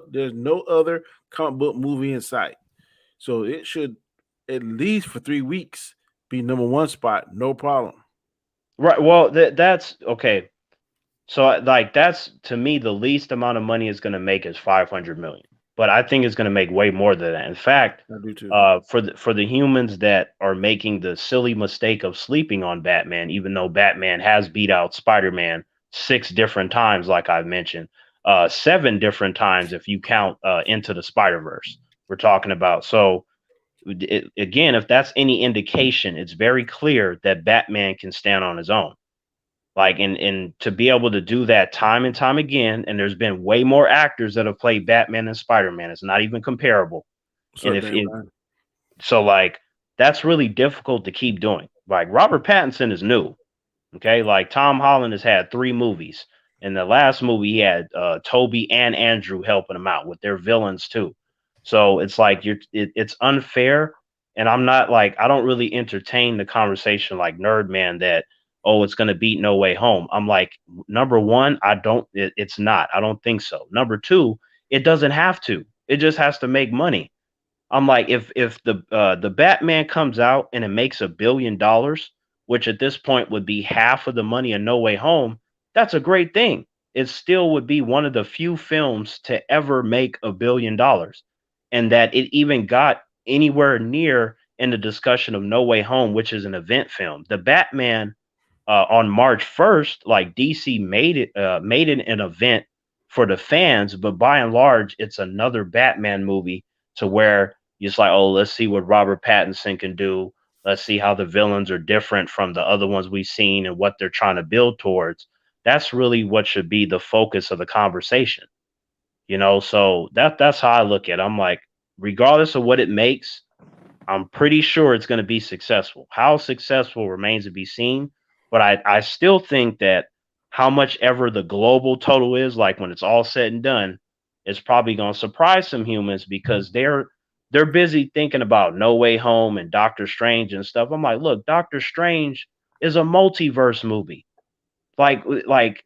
There's no other comic book movie in sight. So it should at least for 3 weeks be number one spot, no problem. Right. Well, that's okay. So like that's to me the least amount of money it's going to make is 500 million. But I think it's going to make way more than that. In fact, I do too. for the humans that are making the silly mistake of sleeping on Batman, even though Batman has beat out Spider-Man 6 different times, like I've mentioned, 7 different times if you count Into the Spider-Verse. We're talking about again, if that's any indication, it's very clear that Batman can stand on his own. Like and to be able to do that time and time again, and there's been way more actors that have played Batman than Spider-Man. It's not even comparable. And if Certain it right. so like that's really difficult to keep doing. Like Robert Pattinson is new. Okay. Like Tom Holland has had 3 movies. In the last movie, he had Toby and Andrew helping him out with their villains too. So it's like it's unfair. And I'm not like I don't really entertain the conversation like Nerd Man that it's gonna beat No Way Home. I'm like, number one, it's not. I don't think so. Number two, it doesn't have to. It just has to make money. I'm like, if the Batman comes out and it makes $1 billion, which at this point would be half of the money in No Way Home, that's a great thing. It still would be one of the few films to ever make $1 billion, and that it even got anywhere near in the discussion of No Way Home, which is an event film. The Batman on March 1st, like DC made it an event for the fans, but by and large, it's another Batman movie to where it's like, oh, let's see what Robert Pattinson can do. Let's see how the villains are different from the other ones we've seen and what they're trying to build towards. That's really what should be the focus of the conversation. So that's how I look at it. I'm like, regardless of what it makes, I'm pretty sure it's going to be successful. How successful remains to be seen, but I still think that how much ever the global total is, like when it's all said and done, is probably going to surprise some humans because they're busy thinking about No Way Home and Doctor Strange and stuff. I'm like, look, Doctor Strange is a multiverse movie. Like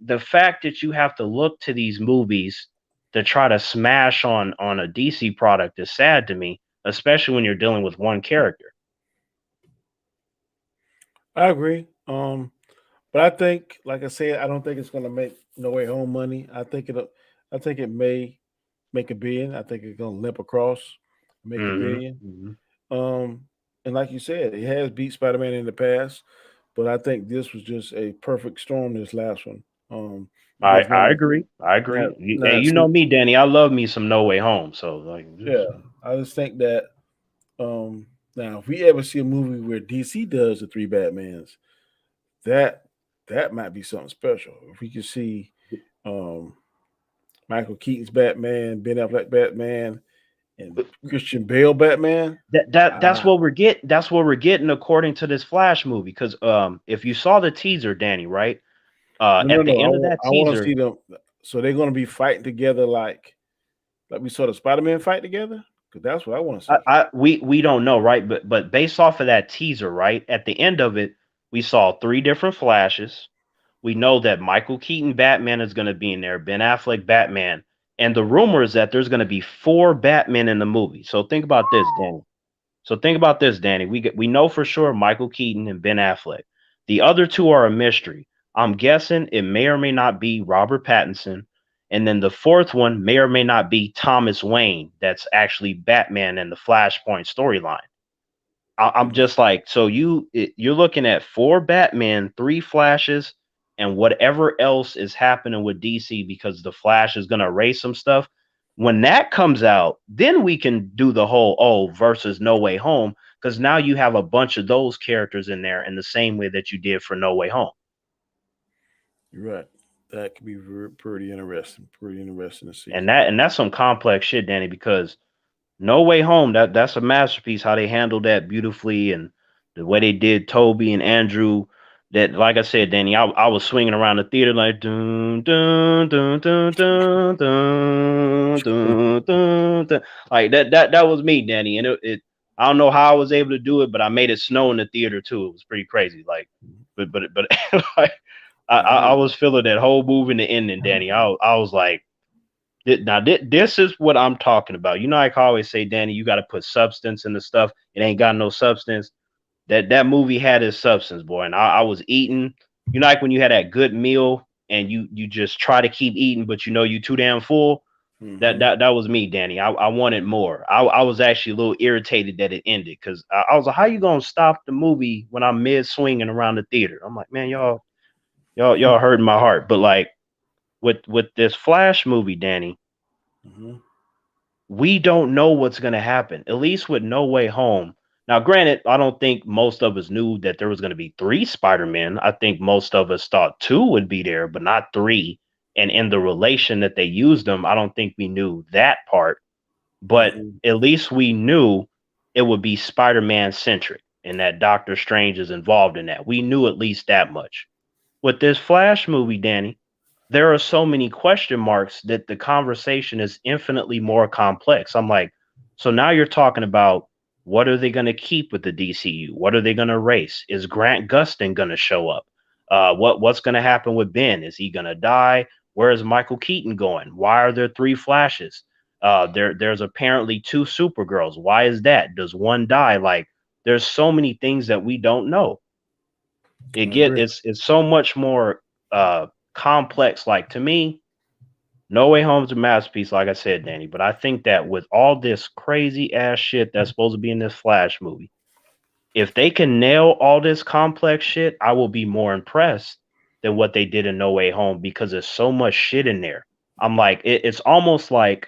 the fact that you have to look to these movies to try to smash on a DC product is sad to me, especially when you're dealing with one character. I agree. But I think, like I said, I don't think it's going to make No Way Home money. I think it may make a billion. I think it's going to limp across, make a Hmm. billion. Hmm. Um, and like you said, it has beat Spider Man in the past, but I think this was just a perfect storm. This last one, because I agree. I now, agree. now You know see, me, Danny. I love me some No Way Home. So yeah, I just think that now if we ever see a movie where DC does the three Batmans, that that might be something special. If we could see um, Michael Keaton's Batman, Ben Affleck Batman, and Christian Bale Batman. that's what we're getting. That's what we're getting according to this Flash movie. Because if you saw the teaser, Danny, right? No, no, At the no. end of that I want to teaser, see them. So they're going to be fighting together like we saw the Spider Man fight together. Because that's what I want to see. we don't know, right? But based off of that teaser, right? At the end of it, we saw 3 different flashes. We know that Michael Keaton Batman is going to be in there, Ben Affleck Batman, and the rumor is that there's going to be 4 Batmen in the movie. So think about this, Danny. We know for sure Michael Keaton and Ben Affleck. The other 2 are a mystery. I'm guessing it may or may not be Robert Pattinson, and then the fourth one may or may not be Thomas Wayne. That's actually Batman in the Flashpoint storyline. I'm Mhm. just like, so you're looking at 4 Batman, 3 Flashes, and whatever else is happening with DC because the Flash is gonna erase some stuff. When that comes out, then we can do the whole versus No Way Home, because now you have a bunch of those characters in there in the same way that you did for No Way Home. You're right. That could be pretty interesting. Pretty interesting to see. And that's some complex shit, Danny, because No Way Home, that's a masterpiece how they handled that beautifully, and the way they did Toby and Andrew. That, like I said, Danny, I was swinging around the theater like dun dun dun dun dun dun dun dun, dun. Like that was me, Danny, and it I don't know how I was able to do it, but I made it snow in the theater too. It was pretty crazy. Like, but like I was feeling that whole movie in the ending, Danny. I was like. Now, this is what I'm talking about. You know, I always say, Danny, you got to put substance in the stuff. It ain't got no substance. That movie had its substance, boy. And I was eating. You know, like when you had that good meal and you just try to keep eating, but you know you too damn full. That was me, Danny. I wanted more. I was actually a little irritated that it ended because I was like, how you gonna stop the movie when I'm mid swinging around the theater? I'm like, man, y'all hurting my heart. But like with this Flash movie, Danny. We don't know what's going to happen, at least with No Way Home. Now, granted, I don't think most of us knew that there was going to be 3 Spider-Men. I think most of us thought 2 would be there, but not 3. And in the relation that they used them, I don't think we knew that part. But at least we knew it would be Spider-Man centric and that Doctor Strange is involved in that. We knew at least that much. With this Flash movie, Danny, there are so many question marks that the conversation is infinitely more complex. I'm like, so now you're talking about what are they going to keep with the DCU? What are they going to erase? Is Grant Gustin going to show up? What's going to happen with Ben? Is he going to die? Where is Michael Keaton going? Why are there 3 Flashes? There's apparently 2 Supergirls. Why is that? Does one die? Like, there's so many things that we don't know. It's so much more complex. Like, to me, No Way Home's a masterpiece, like I said, Danny. But I think that with all this crazy ass shit that's supposed to be in this Flash movie, if they can nail all this complex shit, I will be more impressed than what they did in No Way Home, because there's so much shit in there. I'm like, it's almost like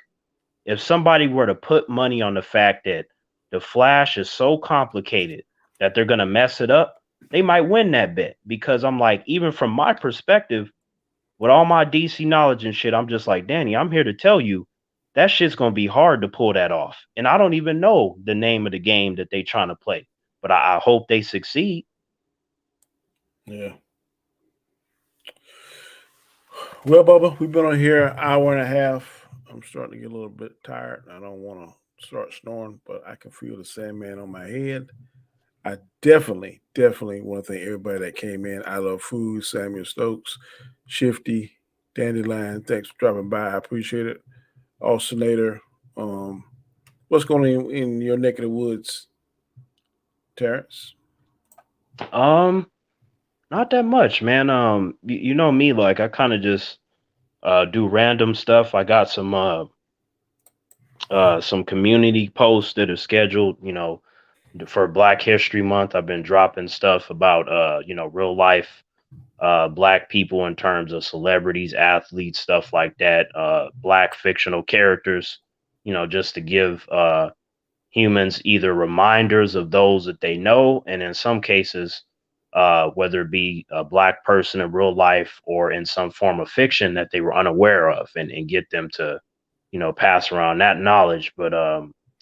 if somebody were to put money on the fact that the Flash is so complicated that they're gonna mess it up, they might win that bet. Because I'm like, even from my perspective, with all my DC knowledge and shit, I'm just like, Danny, I'm here to tell you that shit's gonna be hard to pull that off. And I don't even know the name of the game that they trying to play, but I hope they succeed. Yeah. Well, Bubba, we've been on here an hour and a half. I'm starting to get a little bit tired. I don't want to start snoring, but I can feel the Sandman on my head. I definitely want to thank everybody that came in. I Love Food, Samuel Stokes, Shifty, Dandelion. Thanks for dropping by. I appreciate it. Alternator. What's going on in your neck of the woods, Terrence? Not that much, man. You know me, like I kind of just do random stuff. I got some community posts that are scheduled, you know, for Black History Month. I've been dropping stuff about you know, real life black people in terms of celebrities, athletes, stuff like that, black fictional characters, you know, just to give humans either reminders of those that they know, and in some cases, whether it be a black person in real life or in some form of fiction that they were unaware of, and get them to, you know, pass around that knowledge. But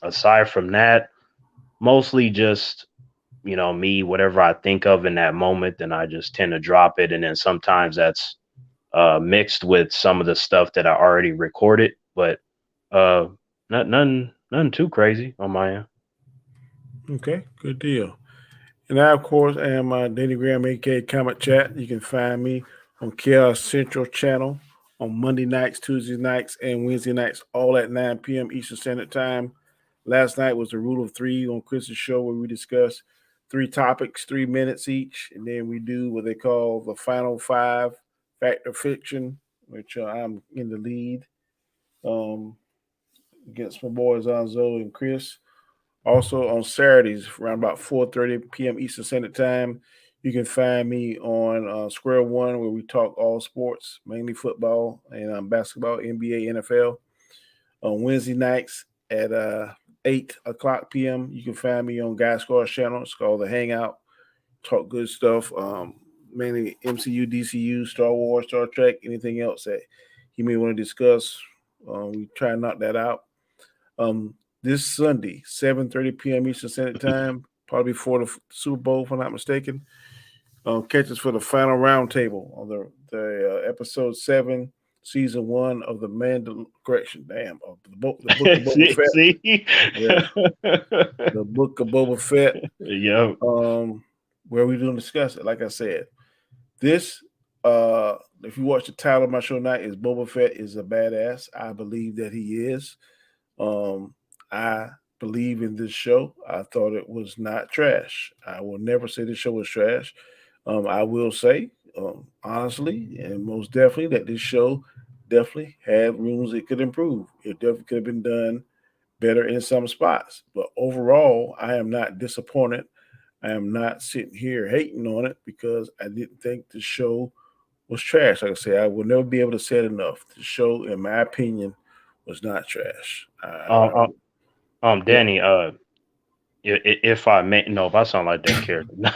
aside from that, mostly just, you know, me, whatever I think of in that moment, then I just tend to drop it. And then sometimes that's mixed with some of the stuff that I already recorded, but uh, nothing too crazy on my end. Okay, good deal. And I, of course, am Danny Graham, aka Comic Chat. You can find me on Chaos Central Channel on Monday nights, Tuesday nights, and Wednesday nights, all at 9 p.m. Eastern Standard Time. Last night was the Rule of Three on Chris's show, where we discuss 3 topics, 3 minutes each, and then we do what they call the Final Five, Fact or Fiction, which I'm in the lead against my boys Anzo and Chris. Also on Saturdays, around about 4:30 p.m. Eastern Standard Time, you can find me on Square One, where we talk all sports, mainly football and basketball, NBA, NFL. on Wednesday nights at 8 o'clock p.m. You can find me on Guy Squad's channel. It's called The Hangout. Talk good stuff, mainly MCU, DCU, Star Wars, Star Trek, anything else that you may want to discuss. We try and knock that out. This Sunday, 7:30 p.m. Eastern Standard Time, probably before the Super Bowl, if I'm not mistaken. Catch us for the final roundtable on the episode 7, season 1 of the of the book of Boba Fett. See? Yeah, the book of Boba Fett. Yeah. Where we don't discuss it. Like I said, this if you watch the title of my show tonight, is Boba Fett is a badass. I believe that he is. I believe in this show. I thought it was not trash. I will never say this show was trash. I will say, honestly, and most definitely, that this show definitely had rooms it could improve. It definitely could have been done better in some spots. But overall, I am not disappointed. I am not sitting here hating on it because I didn't think the show was trash. Like I say, I will never be able to say it enough. The show, in my opinion, was not trash. Danny, if I may, no, if I sound like that character, no.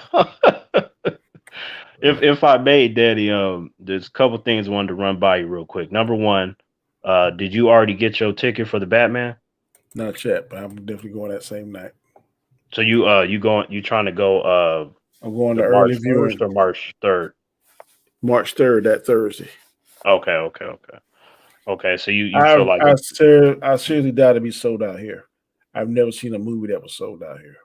If I may, Danny, there's a couple things I wanted to run by you real quick. Number one, did you already get your ticket for the Batman? Not yet, but I'm definitely going that same night. So you trying to go? I'm going to March early viewing. 1st or March 3rd? March 3rd, that Thursday. Okay. So you feel like I seriously doubt it'd be sold out here. I've never seen a movie that was sold out here.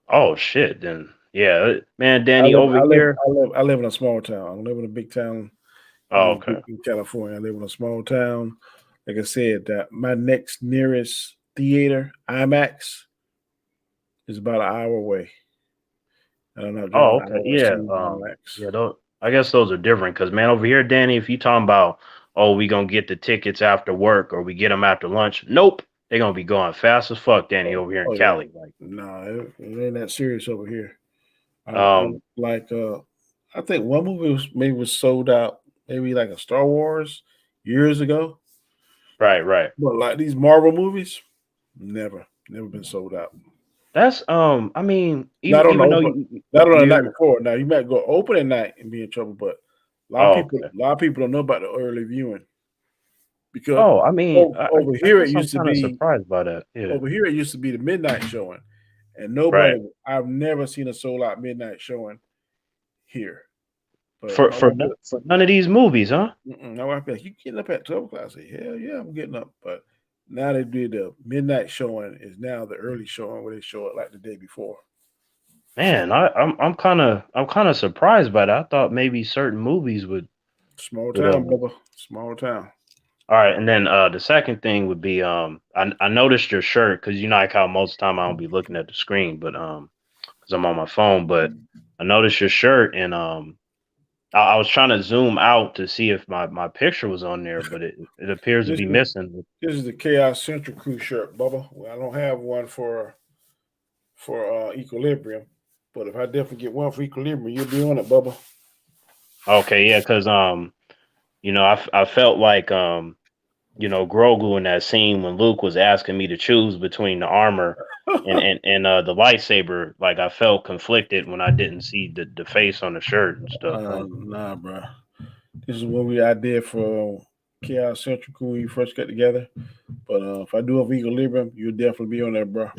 Oh shit! Then yeah, man, Danny, I live in a small town. I live in a big town. Okay. In California, I live in a small town. Like I said, my next nearest theater, IMAX, is about an hour away. And I'm not okay. Yeah. I guess those are different because, man, over here, Danny, if you talking about, oh, we gonna get the tickets after work or we get them after lunch, nope, they're gonna be going fast as fuck, Danny, over here in Cali. Yeah. Like, it ain't that serious over here. I think one movie was sold out, maybe like a Star Wars years ago. Right. But like these Marvel movies, never been sold out. That's I mean, not on the night before. Now you might go opening night and be in trouble, but a lot of people don't know about the early viewing because over here it used to be surprised by that. Yeah. Over here it used to be the midnight showing, and I've never seen a sold out midnight showing here. But for none of these movies, huh? My wife be like, "You getting up at 12 o'clock?" I say, "Hell yeah, I'm getting up." But now they do the midnight showing is now the early showing where they show it like the day before. Man, I'm kind of surprised by that. I thought maybe certain movies would. Small town, Bubba. Small town. All right, and then the second thing would be I noticed your shirt because you know like how most of the time I don't be looking at the screen, but because I'm on my phone. But I noticed your shirt and I was trying to zoom out to see if my picture was on there, but it appears to be missing. This is the Chaos Central Crew shirt, Bubba. Well, I don't have one for Equilibrium, but if I definitely get one for Equilibrium, you'll be on it, Bubba. Okay, yeah, because I felt like Grogu in that scene when Luke was asking me to choose between the armor and the lightsaber, like I felt conflicted when I didn't see the face on the shirt and stuff. Nah, bro. This is what I did for Chaos Central Crew when we first got together. But if I do it for Equilibrium, you'll definitely be on there, bro.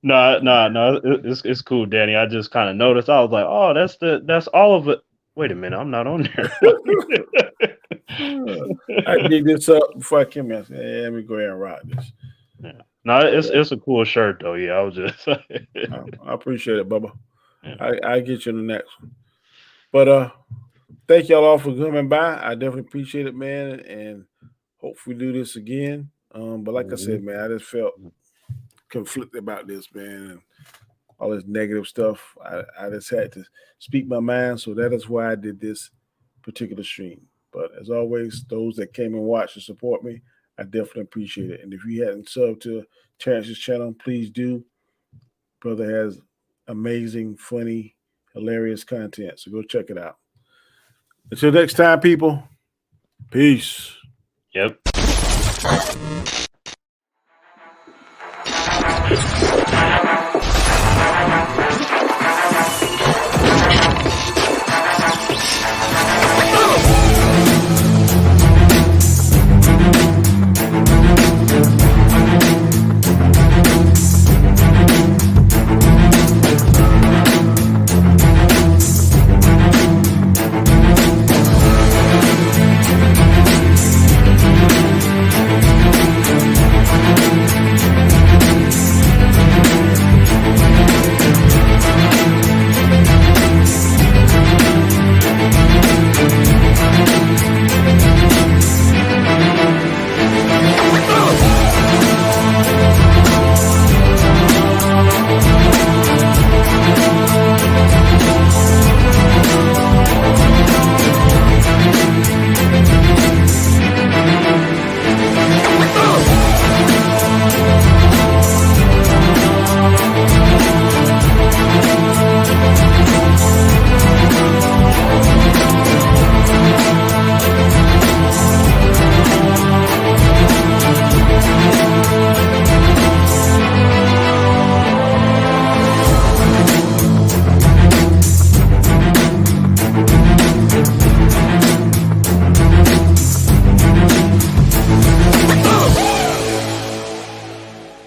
No, it's cool, Danny. I just kind of noticed. I was like, oh, that's all of it. Wait a minute, I'm not on there. I dig this up before I came in. I said, hey, let me go ahead and rock this. Yeah. No, it's a cool shirt though. Yeah, I was just. I appreciate it, Bubba. Yeah. I get you in the next one. But thank y'all all for coming by. I definitely appreciate it, man, and hopefully do this again. But like I said, man, I just felt conflicted about this, man, and all this negative stuff. I just had to speak my mind, so that is why I did this particular stream. But as always, those that came and watched and support me, I definitely appreciate it. And if you hadn't subbed to Terrence's channel, please do. Brother has amazing, funny, hilarious content, so go check it out. Until next time, people, peace. Yep.